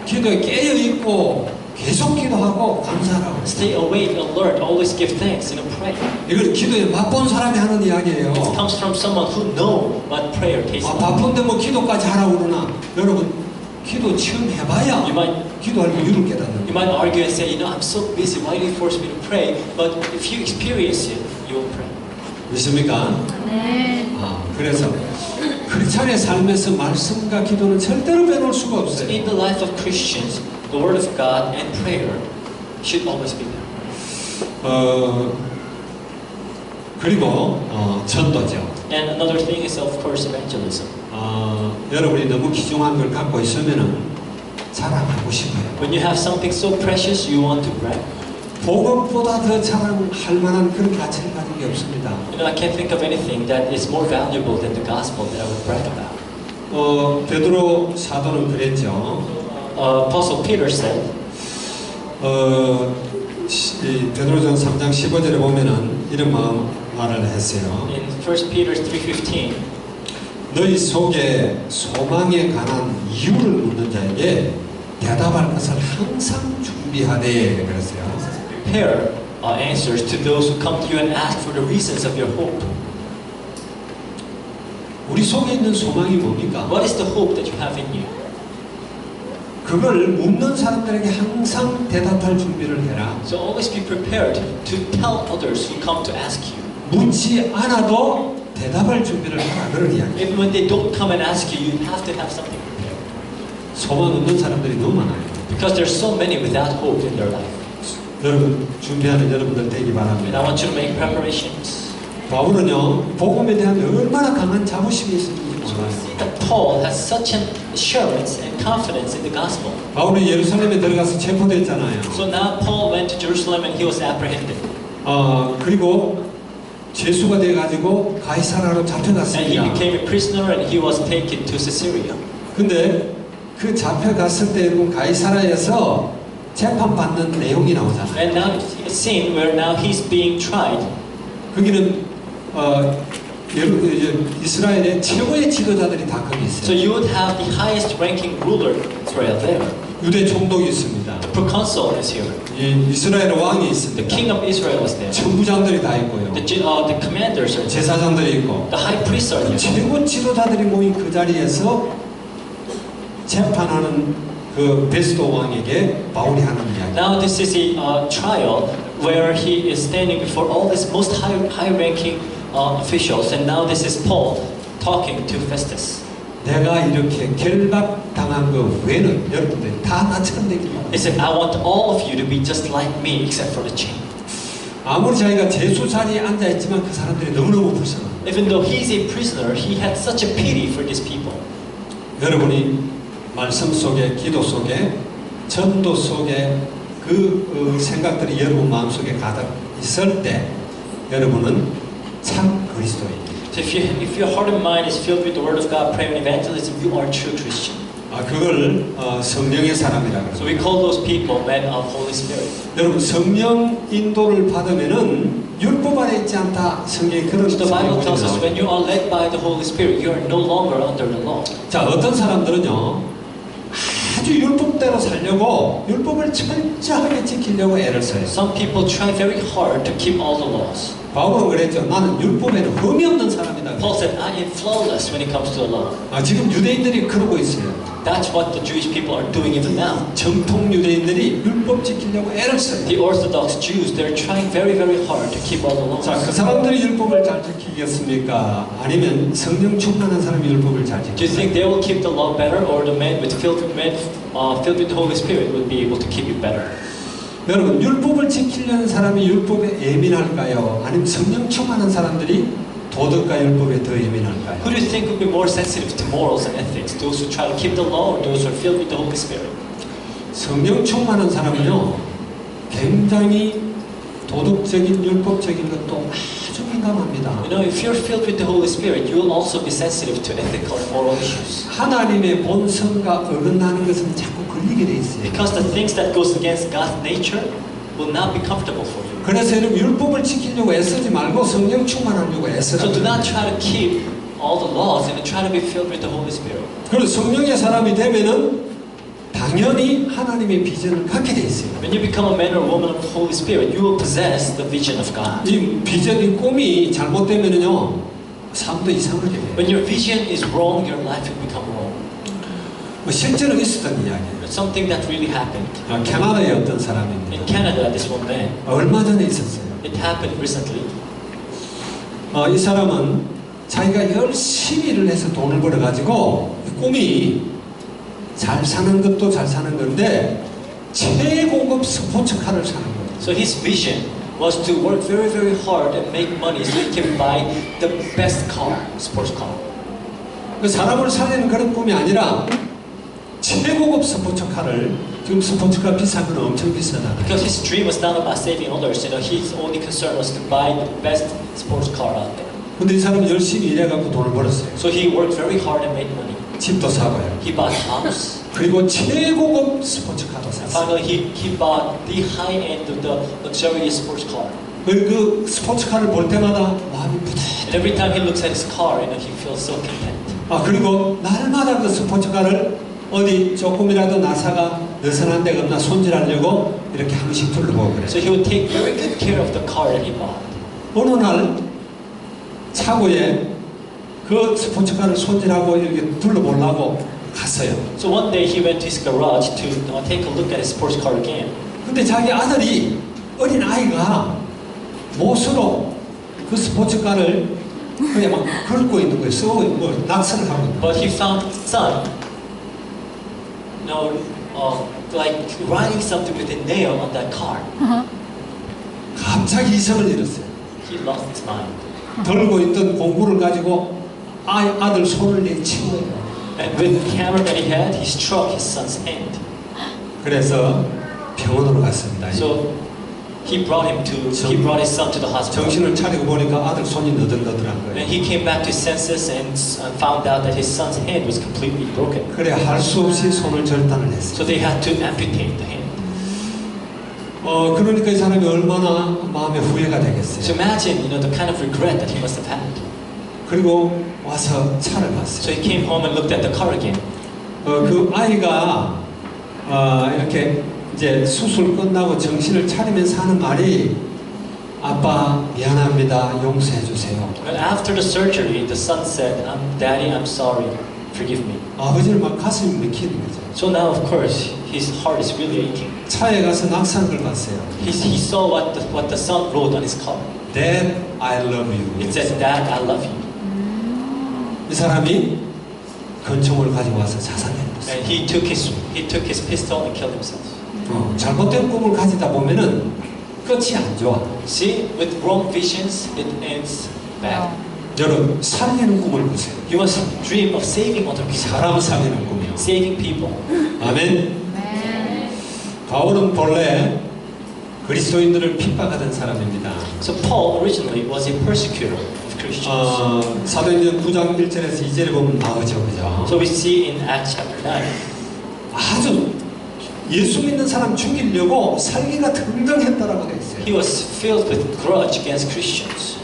기도에 깨어 있고 계속 기도하고 감사하라고 그랬어요. Stay awake, alert, always give thanks and pray. 이건 기도에 맛본 사람이 하는 이야기예요. It comes from someone who know what prayer tastes like. 바쁜데 뭐 기도까지 하라고 그러나 여러분 기도 처음 해봐야 기도할 이유를 깨닫는 You 거예요. might argue and say, I'm so busy, why do you force me to pray? But if you experience it, you will pray. 믿습니까? 네. 그래서 크리스찬의 삶에서 말씀과 기도는 절대로 빼놓을 수가 So 없어요. in the life of Christians, the Word of God and prayer should always be there. 그리고 전도죠. And another thing is, of course, evangelism. 여러분이 너무 귀중한 걸 갖고 있으면은 자랑하고 싶어요. When you have something so precious, you want to brag. 복음보다 더 자랑할 만한 그런 가치를 가진 게 없습니다. I can't think of anything that is more valuable than the gospel that I would brag about. 베드로 사도는 그랬죠. Apostle Peter said, 베드로전 3장 15절에 보면은 이런 말을 했어요. in 1 Peter 3:15, 너희 속에 소망에 관한 이유를 묻는 자에게 대답할 것을 항상 준비하되 그랬어요. prepare answers to those who come to you and ask for the reasons of your hope. 우리 속에 있는 소망이 뭡니까? What is the hope that you have in you? 그걸 묻는 사람들에게 항상 대답할 준비를 해라. So always be prepared to tell others who come to ask you. 묻지 않아도 대답할 준비를 하라. 그런 이야기. Even when they don't come and ask you, you have to have something prepared. 소망 없는 사람들이 너무 많아요. Because there's so many without hope in their life. 여러분 준비하는 여러분들 되기 And I 바랍니다. want you to make preparations. 바울은요 복음에 대한 얼마나 강한 자부심이 있었는지 몰라요. That Paul has such an assurance and confidence in the gospel. 바울이 예루살렘에 들어가서 체포됐잖아요. So now Paul went to Jerusalem and he was apprehended. 그리고 죄수가 돼가지고 가이사라로 And he 잡혀갔습니다. became a prisoner and he was taken to Caesarea. 근데 그 잡혀갔을 때 여러분 가이사라에서 재판받는 내용이 나오잖아요. And now it's a scene where now he's being tried. 거기는 이스라엘의 최고의 지도자들이 다 거기 So 있어요. you would have the highest ranking ruler Israel there. 유대 총독이 있습니다. The proconsul is here. 이스라엘 왕이 The 있습니다. king of Israel is there. 천부장들이 다 있고요. The commanders are there. 제사장들이 있고 The high priests are there. 최고 지도자들이 모인 그 자리에서 재판하는 그 베스도 왕에게 바울이 하는 이야기. Now this is a trial where he is standing before all these most high-ranking officials, and now this is Paul talking to Festus. 내가 이렇게 결박당한 그 외에는 여러분들이 다 나처럼 되길 바랍니다. He said, I want all of you to be just like me, except for the chain. 아무리 자기가 제수 자리에 앉아 있지만 그 사람들이 너무너무 불쌍합니다. Even though he's a prisoner, he had such a pity for these people. 여러분이 말씀 속에, 기도 속에, 전도 속에 그 생각들이 여러분 마음속에 가득 있을 때 여러분은 참 그리스도인입니다. So if your heart and mind is filled with the Word of God, prayer and evangelism, you are a true Christian. 그걸 성령의 사람이라고 So 합니다. we call those people men of Holy Spirit. 여러분 성령 인도를 받으면은 율법 아래 있지 않다. 성경에 그런 So the Bible tells us 나오죠. when you are led by the Holy Spirit, you are no longer under the law. 자, 어떤 사람들은요 아주 율법대로 살려고 율법을 철저하게 지키려고 애를 써요. Some people try very hard to keep all the laws. 바울은 그랬죠. 나는 율법에는 흠이 없는 사람이다. Paul said, I am flawless when it comes to the law. 지금 유대인들이 그러고 있어요. That's what the Jewish people are doing even now. 정통 유대인들이 율법 지키려고 애를 써요. The Orthodox Jews, they're trying very, very hard to keep all the laws. 자, 그 사람들이 율법을 잘 지키겠습니까? 아니면 성령 충만한 사람이 율법을 잘 Do you 지키겠습니까? think they will keep the law better, or the men filled with the Holy Spirit would be able to keep it better? 여러분, 율법을 지키려는 사람이 율법에 예민할까요? 아니면 성령 충만한 사람들이 도덕과 율법에 더 예민할까요? Who do you think would be more sensitive to morals and ethics? Those who try to keep the law, or those who are filled with the Holy Spirit? 성령 충만한 사람은요, 굉장히 도덕적인 율법적인 것도 아주 민감합니다. You know, if you're filled with the Holy Spirit, you will also be sensitive to ethical and moral issues. 하나님의 본성과 어긋나는 것은 자꾸 걸리게 돼 있어요. Because the things that goes against God's nature will not be comfortable for you. 그래서 여러분 율법을 지키려고 애쓰지 말고 성령 충만하려고 So do 애쓰라고. not try to keep all the laws and try to be filled with the Holy Spirit. 그리고 성령의 사람이 되면은 당연히 하나님의 비전을 갖게 돼 있어요. When you become a man or woman of the Holy Spirit, you will possess the vision of God. 이 비전이 꿈이 잘못되면은요 삶도 이상하게 돼요. When your vision is wrong, your life will become wrong. 실제로 있었던 이야기예요. It's something that really happened. 캐나다의 어떤 사람입니다. In Canada, this one man, 얼마 전에 있었어요. it happened recently. 이 사람은 자기가 열심히 일을 해서 돈을 벌어가지고 꿈이 잘 사는 것도 잘 사는 건데 최고급 스포츠카를 사는 거예요. So his vision was to work very, very hard and make money so he can buy the best car, sports car. 그 사람을 살리는 그런 꿈이 아니라 최고급 스포츠카를, 지금 스포츠카 비싼 건 엄청 비싸잖아요. Because his dream was not about saving others, you know, his only concern was to buy the best sports car out there. 근데 이 사람은 열심히 일해갖고 돈을 벌었어요. So he worked very hard and made money. 집도 사고요. He bought a house. 그리고 최고급 스포츠카도 샀어요. Finally, he bought the high end of the luxurious sports car. 그 스포츠카를 볼 때마다 마음이 뿌듯. And every time he looks at his car, you know, he feels so content. 그리고 날마다 그 스포츠카를 어디 조금이라도 나사가 느슨한 데가 없나 손질하려고 이렇게 한 번씩 둘러보고 그래요. So he would take very good care of the car that he bought. 어느 날 차고에 그 스포츠카를 손질하고 이렇게 둘러보려고 갔어요. So one day he went to his garage to take a look at his sports car again. 근데 자기 아들이, 어린 아이가 못으로 그 스포츠카를 그냥 막 긁고 있는 거예요. 뭐 낙서를 하고 있는 거예요. But he found his son, you know, like writing something with a nail on that car. 갑자기 이성을 잃었어요. He lost his mind. 들고 있던 공구를 가지고 아들 손을 내친 거예요. And with the hammer that he had, he struck his son's hand. 그래서 병원으로 갔습니다. So he brought his son to the hospital. 정신을 차리고 보니까 아들 손이 너덜너덜한 거예요. And he came back to his senses and found out that his son's hand was completely broken. 그래 할 수 없이 손을 절단을 했어요. So they had to amputate the hand. 그러니까 이 사람이 얼마나 마음에 후회가 So 되겠어요. imagine, you know, the kind of regret that he must have had. 그리고 와서 차를 봤어요. So he came home and looked at the car again. 그 아이가 이렇게 이제 수술 끝나고 정신을 차리면서 하는 말이 아빠 미안합니다 용서해 주세요. And after the surgery, the son said, "Daddy, I'm sorry. forgive me. 아버지는 막 가슴이 맥히는 거죠. So now, of course, his heart is really aching. 차에 가서 낙서한 걸 봤어요. He saw what the son wrote on his car. Dad, I love you. It says, Dad, I love you. 이 사람이 권총을 가지고 와서 자살했어요. And he took his pistol and killed himself. 잘못된 꿈을 가지다 보면은 끝이 안 좋아. See, with wrong visions, it ends bad. 여러분, 살리는 꿈을 꾸세요. You must dream of saving other people. 사람 살리는 꿈이요. Saving people. 아멘. 바울은 본래 그리스도인들을 핍박하던 사람입니다. So Paul originally was a persecutor of Christians. 사도행전 9장 1절에서 2절에 보면 나오죠, 그죠? So we see in Acts chapter 9. 아주 예수 믿는 사람 죽이려고 살기가 등등했다라고 되어 있어요. He was filled with grudge against Christians.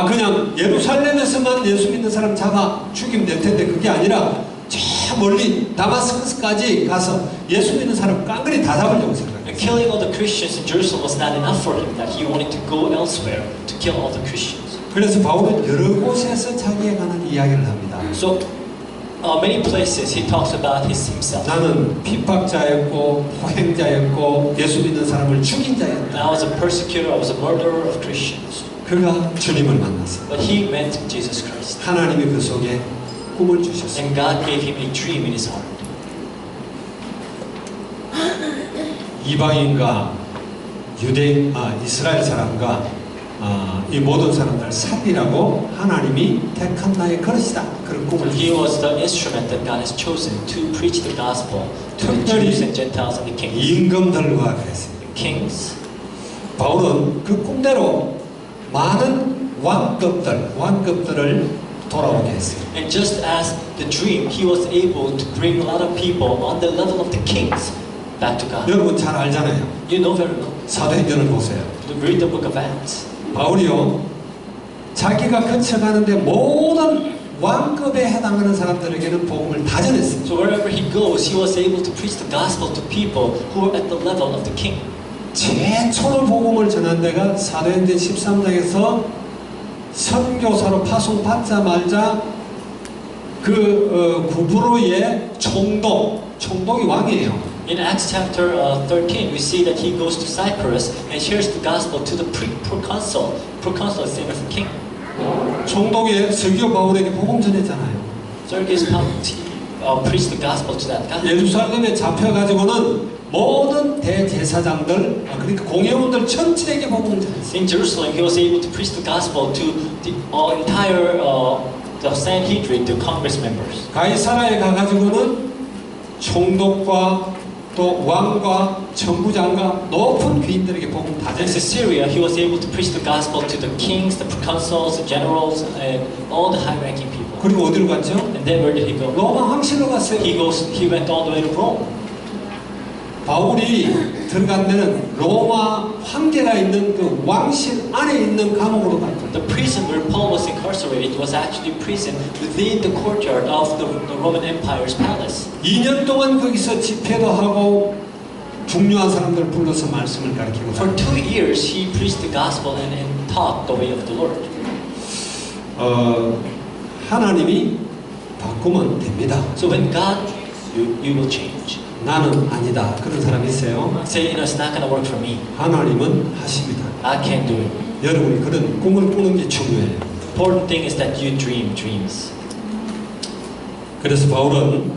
그냥 예루살렘에서만 예수 믿는 사람 잡아 죽이면 될 텐데 그게 아니라 저 멀리 다마스커스까지 가서 예수 믿는 사람 깡그리 다 잡으려고 생각했어요. And killing all the Christians in Jerusalem was not enough for him, that he wanted to go elsewhere to kill all the Christians. 그래서 바울은 여러 곳에서 자기에 관한 이야기를 합니다. So many places he talks about himself. 나는 핍박자였고 포행자였고 예수 믿는 사람을 죽인 자였다. I was a persecutor, I was a murderer of Christians. 그가 주님을 만났어요. But he met Jesus Christ. 하나님이 그 속에 꿈을 주셨어요. And God gave him a dream in his heart. 이방인과 유대인, 이스라엘 사람과 이 모든 사람들 살리라고 하나님이 택한 나의 그릇이다. 그런 꿈을 He was the instrument that God has chosen to preach the gospel to the Jews and Gentiles and the kings. 임금들과 그랬어요. Kings. 바울은 그 꿈대로 많은 왕급들을 돌아오게 했어요. And just as the dream, he was able to bring a lot of people on the level of the kings back to God. 여러분 잘 알잖아요. You know very well. 사도행전을 보세요. Read the book of Acts. 바울이요, 자기가 거쳐가는데 모든 왕급에 해당하는 사람들에게는 복음을 다 전했어요. So wherever he goes, he was able to preach the gospel to people who were at the level of the king. 최초로 복음을 전한 데가 사도행전 13장에서 선교사로 파송받자마자 구브로의 총독이 왕이에요. In Acts chapter 13, we see that he goes to Cyprus and shares the gospel to the proconsul. Proconsul is same as the king. 총독의 설교 바울에게 복음 전했잖아요. Sergius preached the gospel to that guy. 예루살렘에 잡혀가지고는 모든 대제사장들, 그러니까 공회원들 전체에게 복음을 전했어요. In Jerusalem, he was able to preach the gospel to the entire the Sanhedrin, the Congress members. 가이사라에 가가지고는 총독과 또 왕과 정부장과 높은 귀인들에게 복음 다 In 전했어요. Syria, he was able to preach the gospel to the kings, the proconsuls, the generals, and all the high-ranking people. 그리고 어디로 갔죠? And then where did he go? 로마 황실로 갔어요. He went all the way to Rome. 바울이 들어간 데는 로마 황제가 있는 그 왕실 안에 있는 감옥으로 갔죠. The prison where Paul was incarcerated was actually a prison within the courtyard of the Roman Empire's palace. 2년 동안 거기서 집회도 하고 중요한 사람들 불러서 말씀을 가르치고 For 2 years, he preached the gospel and taught the way of the Lord. 하나님이 바꾸면 됩니다. So when God, you will change. 나는 아니다. 그런 사람이 있어요. Say, it's not going to work for me. 하나님은 하십니다. I can't do it. 여러분이 그런 꿈을 꾸는 게 중요해요. Important thing is that you dream dreams. 그래서 바울은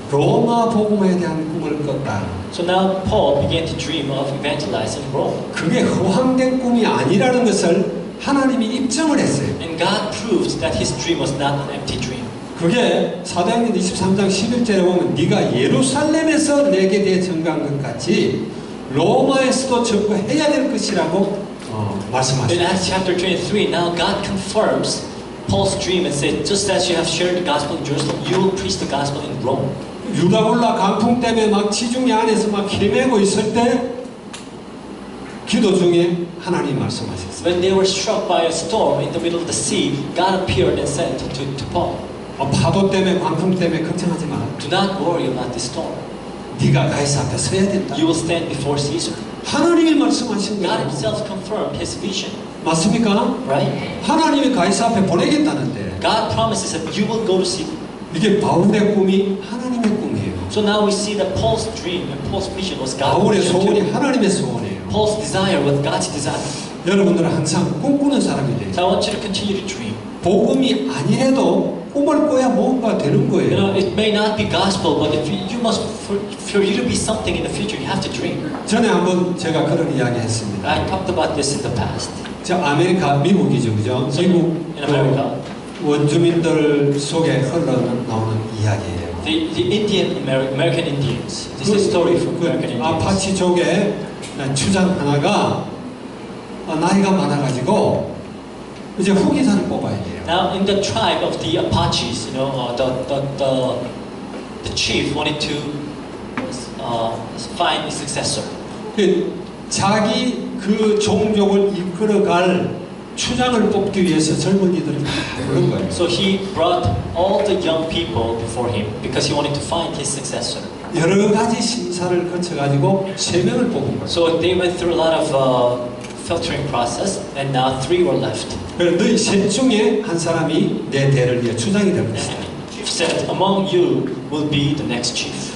로마 복음에 대한 꿈을 꿨다. So now Paul began to dream of evangelizing Rome. 그게 허황된 꿈이 아니라는 것을 하나님이 입증을 했어요. And God proved that his dream was not an empty dream. 그게 사도행전 23장 11절에 보면 네가 예루살렘에서 내게 대해 전가한 것 같이 로마에서도 전거해야 될 것이라고 In 말씀하셨어요. Acts chapter 23, now God confirms Paul's dream and said, just as you have shared the gospel in Jerusalem, you will preach the gospel in Rome. 유다골라 강풍 때문에 막 지중해 안에서 막 헤매고 있을 때 기도 중에 하나님 말씀하셨어요. When they were struck by a storm in the middle of the sea, God appeared and said to Paul, 파도 때문에 광풍 때문에 걱정하지 마라. do not worry about this storm. 네가 가이사 앞에 서야 된다. You will stand before Caesar. 하나님이 말씀하신 God 거예요. himself confirmed his vision, 맞습니까? right? 하나님이 가이사 앞에 보내겠다는데 God promises that you will go to Caesar. 이게 바울의 꿈이 하나님의 꿈이에요. So now we see that Paul's dream and Paul's vision was God's 바울의 vision 소원이 too. 하나님의 소원이에요. Paul's desire was God's desire. 여러분들은 항상 꿈꾸는 사람이 돼요. So I want you to continue to dream. 복음이 아니래도 꿈을 꿔야 뭔가 되는 You know, 거예요. it may not be gospel, but if you must, for you to be something in the future, you have to dream. 전에 한번 제가 그런 이야기 했습니다. I talked about this in the past. 저 아메리카, 미국이죠, 그죠? 미국 In America, 원주민들 속에 흘러나오는 이야기예요. the American Indians. This is a story from American Indians. 아파치 쪽에 추장 하나가 나이가 많아가지고 이제 후계자를 뽑아야 돼요. Now, in the tribe of the Apaches, you know, the chief wanted to find a successor. 자기 그 종족을 이끌어갈 추장을 뽑기 위해서 젊은이들을 다 부른 거예요. So he brought all the young people before him because he wanted to find his successor. 여러 가지 심사를 거쳐가지고 3명을 뽑은 거예요. So they went through a lot of filtering process, and now 3 were left. 그래서 너희 셋 중에 한 사람이 내 대를 위해 추장이 될 것이다. And the chief said, "Among you will be the next chief."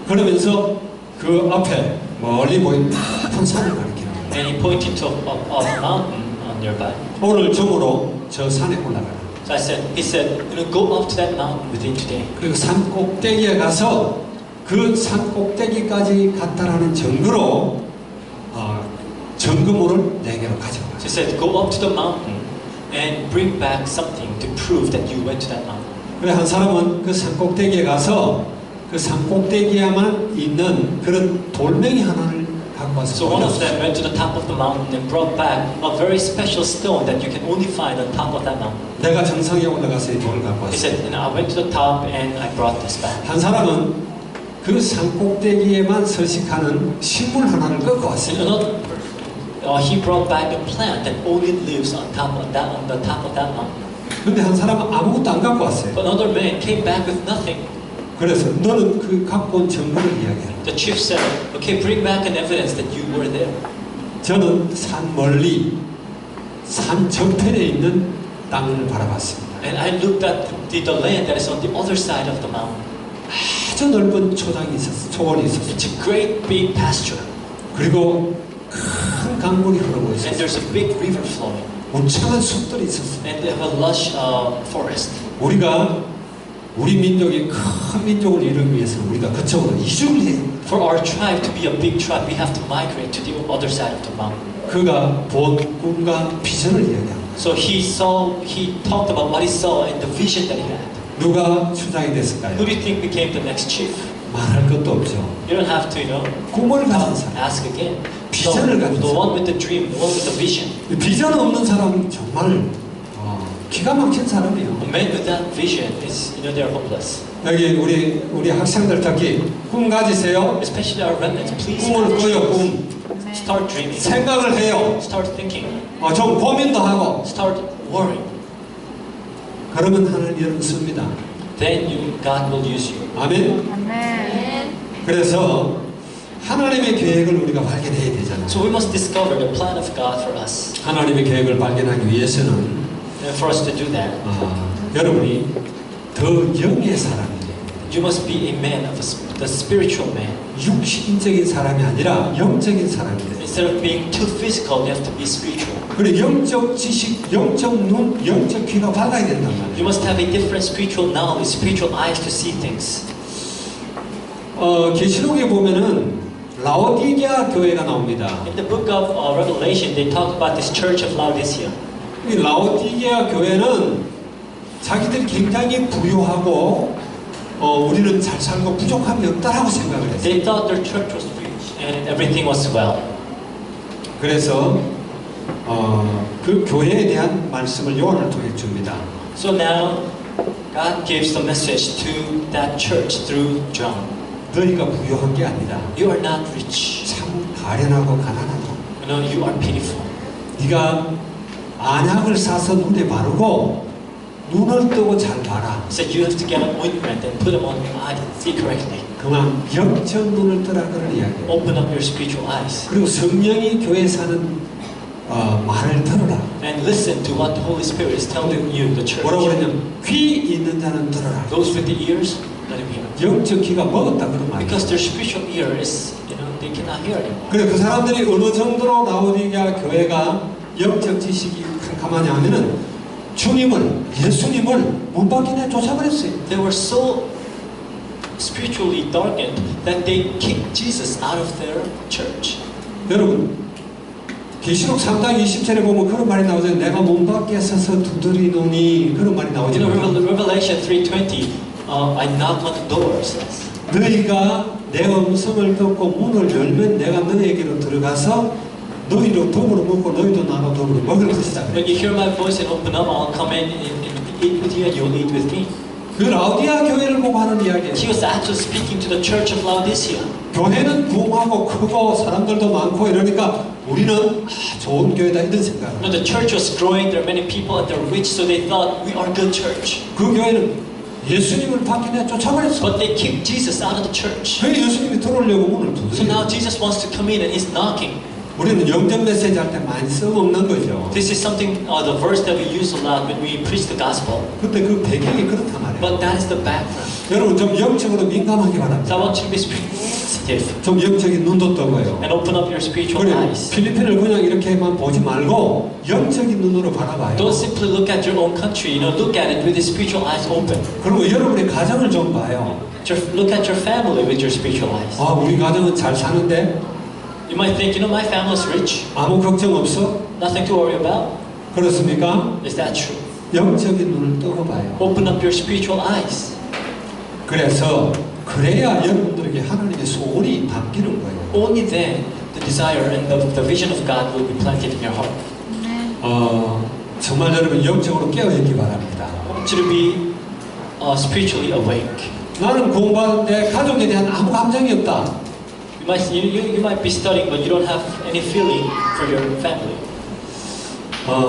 그러면서 그 앞에 멀리 보이는 큰 산을 가리키는 거예요. And he pointed to a mountain nearby. 오늘 중으로 저 산에 올라가라. So he said, you know, go up to that mountain within today. 그리고 산 꼭대기에 가서 그 산 꼭대기까지 갔다라는 증거로 점검물을 4개로 가져와. So he said, go up to the mountain and bring back something to prove that you went to that mountain. 그래 한 사람은 그 산 꼭대기에 가서 그 산 꼭대기에만 있는 그런 돌멩이 하나를 갖고 와서. So one of them went to the top of the mountain and brought back a very special stone that you can only find on top of that mountain. 내가 정상에 올라가서 이 돌을 갖고 He 왔어. said, you know, I went to the top and I brought this back. 한 사람은 그 산 꼭대기에만 서식하는 식물 하나를 갖고 And 왔어요. another, he brought back a plant that only lives on top of that, on the top of that mountain. 근데 한 사람은 아무것도 안 갖고 왔어요. But another man came back with nothing. 그래서 너는 그 갖고 온 증거를 이야기해라. The chief said, okay, bring back an evidence that you were there. 저는 산 멀리 산 저편에 있는 땅을 바라봤습니다. And I looked at the land that is on the other side of the mountain. 아주 넓은 초장이 있었어, 초원이 있었어. It's a great big pasture. 그리고 큰 강물이 흐르고 And 있었어. there's a big river flowing. 울창한 숲들이 있었어. And they have a lush forest. 우리 민족이 큰 민족을 이루기 위해서 우리가 그쪽으로 이주를 해요. For our tribe to be a big tribe, we have to migrate to the other side of the mountain. 그가 본 꿈과 비전을 이야기합니다. So he talked about what he saw and the vision that he had. 누가 추장이 됐을까요? Who do you think became the next chief? 말할 것도 없죠. You don't have to, 꿈을 가진 사람. ask again. 비전을 가진 The 사람. one with the dream, the one with the vision. 비전 없는 사람은 정말 기가 막힌 사람이에요. A man with that vision is, they're hopeless. 여기 우리 학생들 특히 꿈 가지세요. Especially our remnants, please 꿈을 꿔요. 꿈. start dreaming. 생각을 해요. Start thinking. 좀 고민도 하고. Start worrying. 그러면 하나님 여러분 씁니다. Then God will use you. 아멘. 그래서 하나님의 계획을 우리가 발견해야 되잖아요. So we must discover the plan of God for us. 하나님의 계획을 발견하기 위해서는 And for us to do that, 여러분이 더 영의 사람이 돼요. you must be a man of the spiritual man. 육신적인 사람이 아니라 영적인 사람이 돼요. Instead of being too physical, you have to be spiritual. 그리고 영적 지식, 영적 눈, 영적 귀가 밝아야 된단 말이에요. You must have a different spiritual knowledge, spiritual eyes to see things. 계시록에 보면은 라오디게아 교회가 나옵니다. In the book of Revelation, they talk about this church of Laodicea. 이 라오디게아 교회는 자기들이 굉장히 부유하고 우리는 잘 살고 부족함이 없다라고 생각을 했어요. They thought their church was rich and everything was well. 그래서 그 교회에 대한 말씀을 요한을 통해 줍니다. So now God gives the message to that church through John. 너희가 부유한 게 아니다. You are not rich. 참 가련하고 가난하고. You are pitiful. 네가 안약을 사서 눈에 바르고 눈을 뜨고 잘 봐라. He said you have to get an ointment and put them on your eye and see correctly. 그만 영적 눈을 뜨라 그런 이야기예요. Open up your spiritual eyes. 그리고 성령이 교회 사는 말을 들어라. and listen to what the Holy Spirit is telling you, the church. 뭐라고 그러냐면 귀 있는 자는 들어라. Those with the ears, let him hear. 영적 귀가 먹었다 그런 말이에요. Because their spiritual ear is, they cannot hear anymore. 그래 그 사람들이 어느 정도로 라오디게아 교회가 영적 지식이 캄캄하냐 하면은 주님을 예수님을 문 밖에 쫓아버렸어요. They were so spiritually darkened that they kicked Jesus out of their church. 여러분 계시록 3장 20절에 보면 그런 말이 나오잖아요. 내가 문 밖에 서서 두드리노니 그런 말이 나오죠. Revelation 3:20, I knock on the door, says. 너희가 내 음성을 듣고 문을 열면 내가 너희에게로 들어가서 너희로 더불어 먹고 너희도 나로 더불어 먹을 것이다. When you hear my voice and open up, I'll come in and eat with you and you'll eat with me. 그 라오디아 교회를 보고 하는 이야기예요. He was actually speaking to the church of Laodicea. 교회는 부흥하고 크고 사람들도 많고 이러니까 우리는 좋은 교회다 이런 생각을. No, the church was growing, there are many people and they're rich, so they thought we are good church. 그 교회는 예수님을 밖에 쫓아버렸어. But they kicked Jesus out of the church. 왜 예수님이 들어오려고 문을 So now 두드려요? Jesus wants to come in and he's knocking. 우리는 영전 메시지 할 때 많이 써먹는 거죠. This is something, the verse that we use a lot when we preach the gospel. 근데 그 배경이 그렇단 말이에요. But that is the background. 여러분 좀 영적으로 민감하기 So I 바랍니다. want you to be spiritually sensitive 좀 영적인 눈도 떠봐요. and open up your spiritual 그래 eyes. 필리핀을 그냥 이렇게만 보지 말고 영적인 눈으로 바라봐요. Don't simply look at your own country, look at it with the spiritual eyes open. 그리고 여러분의 가정을 좀 봐요. Look at your family with your spiritual eyes. 아 우리 가정은 잘 사는데 You might think, my family is rich, 아무 걱정 없어? nothing to worry about. 그렇습니까? Is that true? 영적인 눈을 뜨고 봐요. Open up your spiritual eyes. 그래서 그래야 여러분들에게 하나님의 소원이 담기는 거예요. Only then the desire and the vision of God will be planted in your heart. 정말 여러분 영적으로 깨어있기 바랍니다. I want you to be spiritually awake. 나는 공부하는데 가족에 대한 아무 감정이 없다. You might be studying, but you don't have any feeling for your family.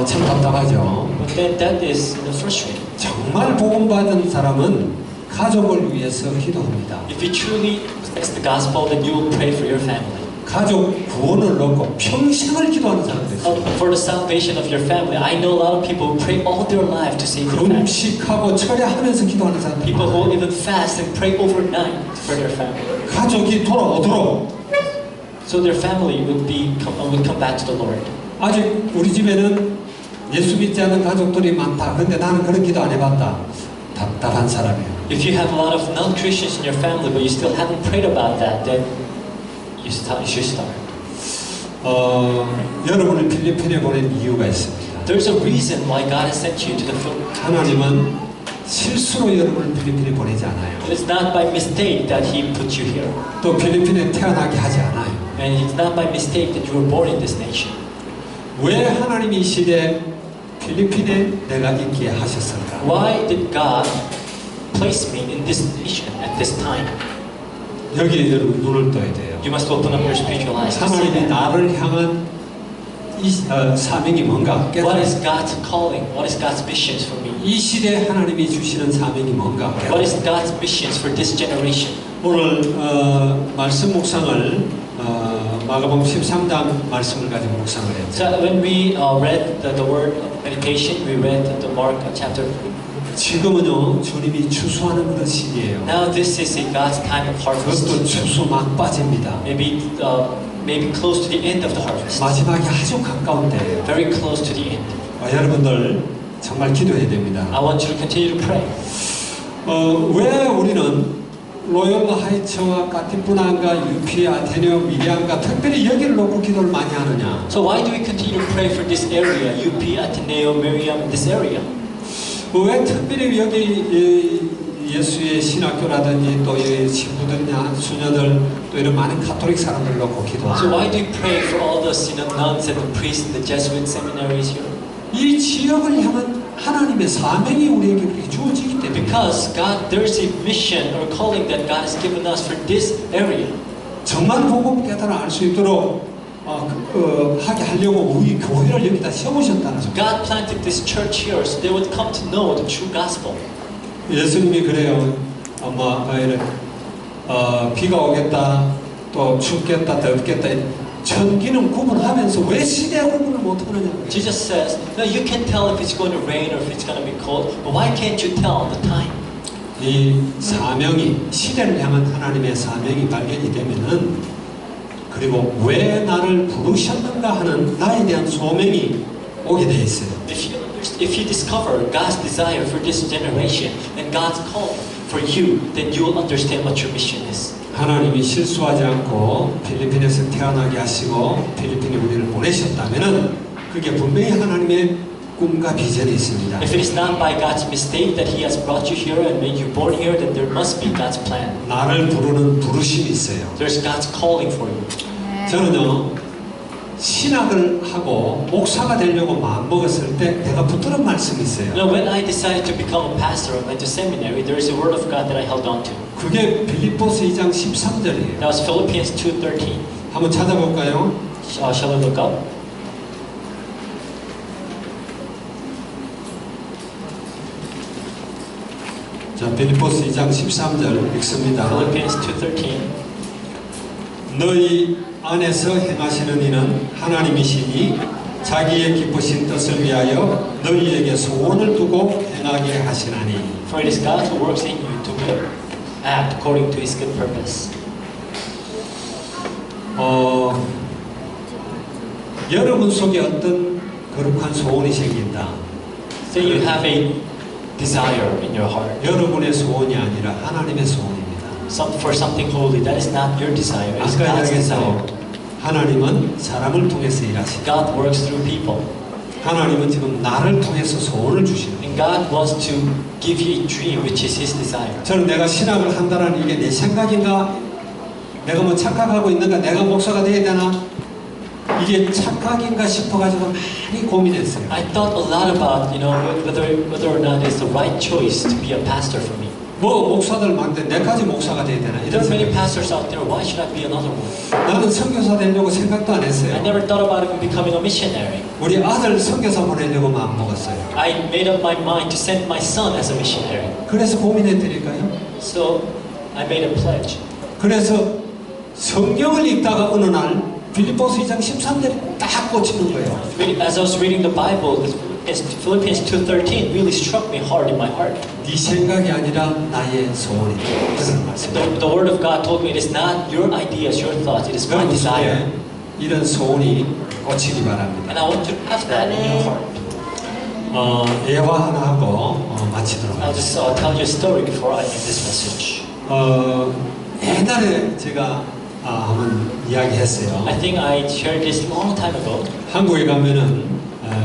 참 답답하죠. But then that is frustrating. 정말 복음받은 사람은 가족을 위해서 기도합니다. If you truly accept the gospel, then you will pray for your family. 가족 구원을 놓고 평생을 기도하는 사람들 있어요. For the salvation of your family, I know a lot of people who pray all their life to save their family. 금식하고 철야하면서 기도하는 사람들. People who even fast and pray overnight for their family. 가족이 돌아오도록. So their family would come back to the Lord. 아직 우리 집에는 예수 믿지 않는 가족들이 많다. 근데 나는 그런 기도 안 해봤다. 답답한 사람이에요. If you have a lot of non-Christians in your family, but you still haven't prayed about that, then you should start. 여러분을 필리핀에 보낸 이유가 있습니다. There's a reason why God has sent you to the Philippines. 하나님은 실수로 여러분을 필리핀에 보내지 않아요. It's not by mistake that He put you here. 또 필리핀에 태어나게 하지 않아요. And it's not by mistake that you were born in this nation. 왜 하나님이 이 시대에 필리핀에 내가 있게 하셨을까? Why did God place me in this nation at this time? 여기에 여러분 눈을 떠야 돼요. You must open up your spiritual eyes to see 하나님이 that. 나를 향한 사명이 뭔가 What is 깨달아요. God's calling? What is God's missions for me? 이 시대에 하나님이 주시는 사명이 뭔가 What 깨달아요. is God's missions for this generation? 오늘 말씀 묵상을 마가복음 13장 말씀을 가지고 묵상을 했죠. So when we read the word of meditation, we read the Mark chapter. 지금은요 주님이 추수하는 그런 시기예요. Now this is a God's time of harvest. 그것도 추수 막바지입니다. Maybe close to the end of the harvest. 마지막이 아주 가까운데 Very close to the end. 여러분들 정말 기도해야 됩니다. I want you to continue to pray. 왜 우리는 로열라 하이츠와 까티푸나가 UP, 아테네오, 미리암과 특별히 여기를 놓고 기도를 많이 하느냐? So why do we continue to pray for this area, UP, Ateneo, Miriam, this area? 왜 특별히 여기 예수의 신학교라든지 또 이 친구들이나 수녀들 또 이런 많은 가톨릭 사람들 놓고 So 기도하냐? why do we pray for all the nuns and the priests and the Jesuit seminaries here? 이 지역을 향한 하나님의 사명이 우리에게 그렇게 주어지기 때문에 Because God, there's a mission or calling that God has given us for this area. 정말 복음 깨달아 알 수 있도록 하게 하려고 우리 교회를 여기다 세우셨다는 거죠. God planted this church here so they would come to know the true gospel. 예수님이 그래요. 비가 오겠다, 또 춥겠다, 덥겠다. 천기는 구분하면서 왜 시대 구분을 못하느냐고요. Jesus says, no, you can tell if it's going to rain or if it's going to be cold, but why can't you tell the time? 이 사명이 시대를 향한 하나님의 사명이 발견이 되면은 그리고 왜 나를 부르셨는가 하는 나에 대한 소명이 오게 돼 있어요. If you discover God's desire for this generation and God's call for you, then you will understand what your mission is. 하나님이 실수하지 않고 필리핀에서 태어나게 하시고 필리핀에 우리를 보내셨다면은 그게 분명히 하나님의 꿈과 비전이 있습니다. If it is not by God's mistake that He has brought you here and made you born here, then there must be God's plan. 나를 부르는 부르심이 있어요. There's God's calling for you. 저는요 신학을 하고 목사가 되려고 마음먹었을 때 내가 붙들은 말씀이 있어요. You know, when I decided to become a pastor and went to seminary, there is a word of God that I held on to. 그게 빌립보서 2장 13절이에요. That was Philippians 2:13. 한번 찾아볼까요? Shall we look up? 자, 빌립보서 2장 13절 읽습니다. Philippians 2:13. 너희 안에서 행하시는 이는 하나님이시니 자기의 기쁘신 뜻을 위하여 너희에게 소원을 두고 행하게 하시나니. For it is God who works in you to will, act according to His good purpose. 여러분 속에 어떤 거룩한 소원이 생긴다. Say you have a desire in your heart. 여러분의 소원이 아니라 하나님의 소원입니다. For something holy, that is not your desire, it is 아까 God's desire. 이야기했죠. 하나님은 사람을 통해서 일하시고 God works through people. 하나님은 지금 나를 통해서 소원을 주시는 거예요. And God wants to give you a dream, which is His desire. 저는 내가 신학을 한다는 이게 내 생각인가? 내가 뭐 착각하고 있는가? 내가 목사가 돼야 되나? 이게 착각인가 싶어가지고 많이 고민했어요. I thought a lot about, whether or not it's the right choice to be a pastor for me. 뭐 목사들 많은데 내까지 목사가 돼야 되나? There 이런 are many 생각. pastors out there. Why should I be another one? 나는 선교사 되려고 생각도 안 I 했어요. never thought about even becoming a missionary. 우리 아들 선교사 보내려고 마음 먹었어요. I made up my mind to send my son as a missionary. 그래서 고민해드릴까요? So I made a pledge. 그래서 성경을 읽다가 어느 날 빌립보서 2장 13절이 딱 꽂히는 거예요. As I was reading the Bible, Philippians 2:13 really struck me hard in my heart. 네 생각이 아니라 나의 소원이다. 그런 말씀이에요. The word of God told me it is not your ideas, your thoughts, it is my 여러분 desire. 속에 이런 소원이 꽂히기 바랍니다. And I want to have that in your heart. 예화 하나 하고 마치도록 I'll 하겠습니다. just tell you a story before I end this message. 옛날에 제가 한번 이야기했어요. I think I shared this long time ago. 한국에 가면은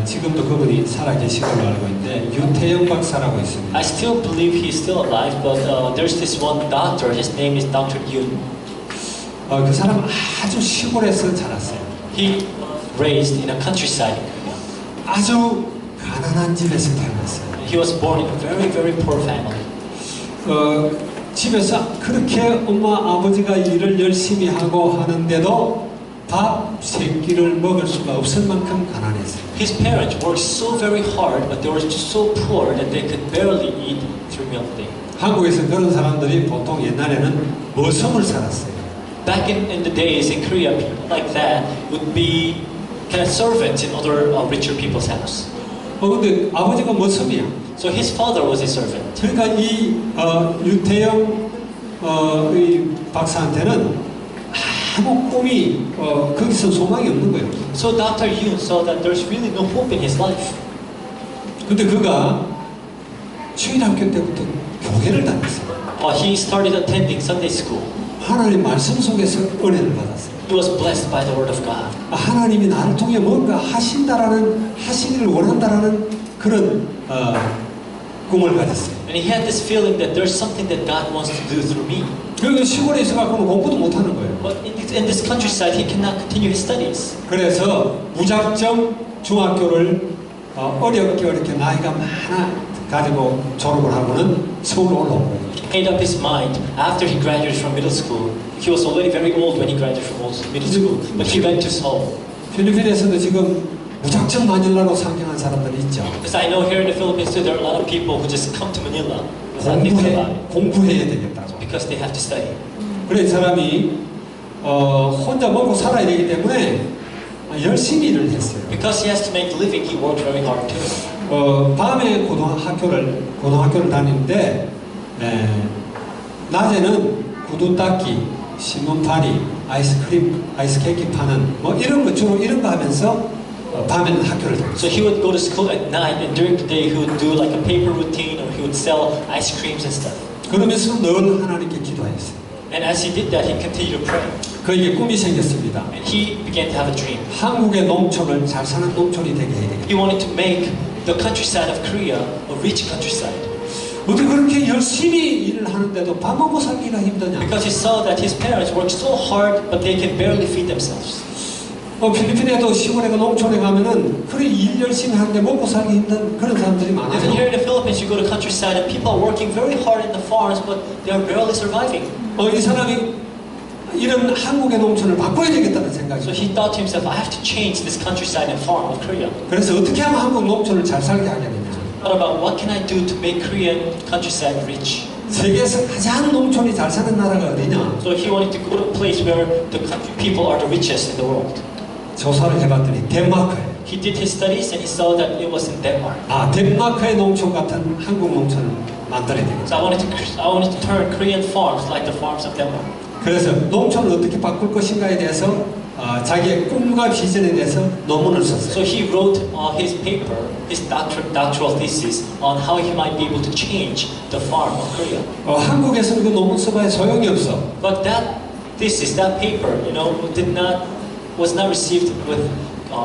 지금도 그분이 살아계신 걸로 알고 있는데 유태영 박사라고 있습니다. I still believe he's still alive, but there's this one doctor. His name is Dr. Yoon. 그 사람 아주 시골에서 자랐어요. He was raised in a countryside. 아주 가난한 집에서 태어났어요. He was born in a very, very poor family. 집에서 그렇게 엄마 아버지가 일을 열심히 하고 하는데도 밥 세 끼를 먹을 수가 없을 만큼 가난했어요. His parents worked so very hard, but they were just so poor that they could barely eat 3 meals a day. 한국에서 그런 사람들이 보통 옛날에는 머슴을 살았어요. Back in the days in Korea, people like that would be kind of servants in other richer people's house. 근데 아버지가 머슴이야. So his father was a servant. 그러니까 이 유태영 이 박사한테는 아무 꿈이 거기서 소망이 없는 거예요. So Dr. Yoon saw that there's really no hope in his life. 근데 그가 주일학교 때부터 교회를 다녔어요. He started attending Sunday school. 하나님 말씀 속에서 은혜를 받았어요. He was blessed by the word of God. 하나님이 나를 통해 뭔가 하시기를 원한다라는 그런 꿈을 가졌어요. And he had this feeling that there's something that God wants to do through me. 그리고 시골에 있어갖고는 공부도 못하는 거예요. But in this countryside, he cannot continue his studies. 그래서 무작정 중학교를 어렵게 나이가 많아 가지고 졸업을 하고는 서울 올라온 거예요. He made up his mind after he graduated from middle school. He was already very old when he graduated from middle school, but he went to Seoul. 필리핀에서도 지금 무작정 마닐라로 상경한 사람들이 있죠. Because I know here in the Philippines too, there are a lot of people who just come to Manila without thinking about it 공부해야 되겠다고. because they have to study. 그래 이 사람이 혼자 먹고 살아야 되기 때문에 열심히 일을 했어요. Because he has to make a living, he worked very hard too. 밤에 고등학교를 다니는데 낮에는 구두 닦기, 신문팔이, 아이스 케이크 파는 뭐 이런 거 주로 이런 거 하면서 밤에는 학교를 다녔어요. So he would go to school at night, and during the day he would do like a paper routine, or he would sell ice creams and stuff. 그러면서 늘 하나님께 기도했어요. And as he did that, he continued to pray. 그에게 꿈이 생겼습니다. And he began to have a dream. 한국의 농촌을 잘 사는 농촌이 되게 해야 되겠다. He wanted to make the countryside of Korea a rich countryside. 어떻게 그렇게 열심히 일을 하는데도 밥 먹고 살기가 힘드냐? Because he saw that his parents worked so hard, but they can barely feed themselves. 필리핀에도 시골에 농촌에 가면은 그래 일 열심히 하는데 먹고 살기 힘든 그런 사람들이 Even 많아요. here in the Philippines, you go to countryside and people are working very hard in the farms, but they are barely surviving. 이 사람이 이런 한국의 농촌을 바꿔야 되겠다는 생각이. So he thought to himself, I have to change this countryside and farm of Korea. 그래서 어떻게 하면 한국 농촌을 잘 살게 하겠느냐? Thought about what can I do to make Korean countryside rich. 세계에서 가장 농촌이 잘 사는 나라가 어디냐? So he wanted to go to a place where the country people are the richest in the world. 조사를 해봤더니 덴마크예요. He did his studies and he saw that it was in Denmark. 덴마크의 농촌 같은 한국 농촌을 만들어야 되겠죠. So I wanted to turn Korean farms like the farms of Denmark. 그래서 농촌을 어떻게 바꿀 것인가에 대해서 자기의 꿈과 비전에 대해서 논문을 So 썼어요. he wrote his paper, his doctoral thesis on how he might be able to change the farm of Korea. 한국에서는 그 논문 써봐야 소용이 없어. But that thesis, that paper, was not received with.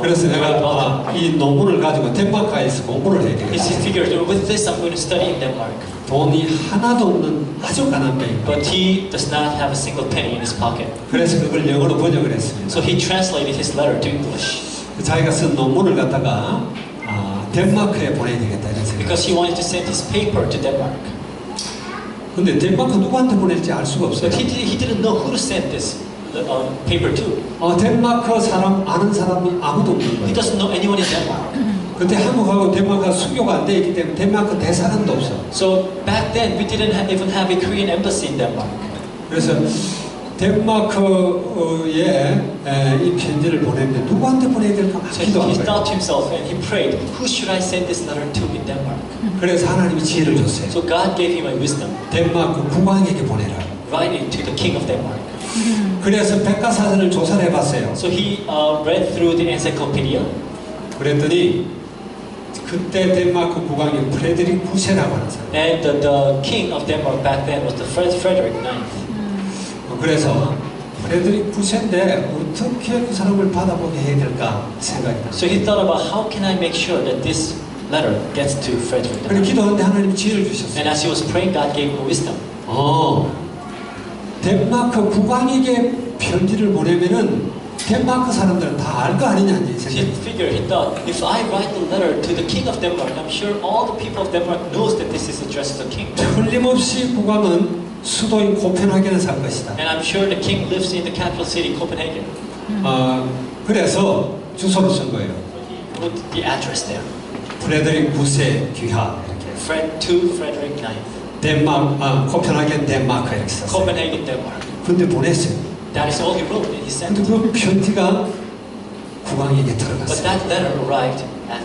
그래서 내가 이 논문을 가지고 덴마크에서 공부를 해야 He 되겠다. figured, with this I'm going to study in Denmark. 돈이 하나도 없는 아주 가난한 배입니다. But he does not have a single penny in his pocket. 그래서 그걸 영어로 번역을 했습니다. So he translated his letter to English 자기가 쓴 논문을 갖다가 덴마크에 보내야 되겠다 이런 생각. because he wanted to send his paper to Denmark. 근데 덴마크 누구한테 보낼지 알 수가 없어요. But he didn't know who to send this paper to. 덴마크 사람 아는 사람이 아무도 없는 He 거예요. doesn't know anyone in Denmark. 그때 한국하고 덴마크가 수교가 안 돼 있기 때문에 덴마크 대사관도 없어. So back then we didn't even have a Korean embassy in Denmark. 그래서 덴마크에 이 편지를 보냈는데 누구한테 보내야 될까 막 So he 기도한 거예요. thought to himself and he prayed, who should I send this letter to in Denmark? 그래서 하나님이 지혜를 줬어요. So God gave him a wisdom. 덴마크 국왕에게 보내라. Write it to the king of Denmark. 그래서 백과사전을 조사를 해봤어요. So he read through the encyclopedia. 그랬더니 그때 덴마크 국왕이 프레드릭 부세라고 하는 사람. And the king of Denmark back then was the Frederick IX. 그래서 프레드릭 부세인데 어떻게 그 사람을 받아보게 해야 될까 생각이 났어요. So he thought about how can I make sure that this letter gets to Frederick 그래 IX. 기도하는데 하나님 지혜를 주셨어요. And as he was praying, God gave him wisdom. 덴마크 국왕에게 편지를 보내면은 덴마크 사람들은 다 알 거 아니냐 이 So he 생각. figured, he thought, if I write the letter to the king of Denmark, I'm sure all the people of Denmark knows that this is addressed to the king. 틀림없이 국왕은 수도인 코펜하겐에 살 것이다. And I'm sure the king lives in the capital city, Copenhagen. 그래서 주소를 쓴 거예요. He put the address there. 프레드릭 부세 귀하 이렇게. To Frederick IX. 코펜하겐 덴마크 이렇게 썼어요. Copenhagen, Denmark. 근데 보냈어요. That is all he wrote and he sent 근데 it. 그 편지가 국왕에게 But 들어갔어요. that letter arrived at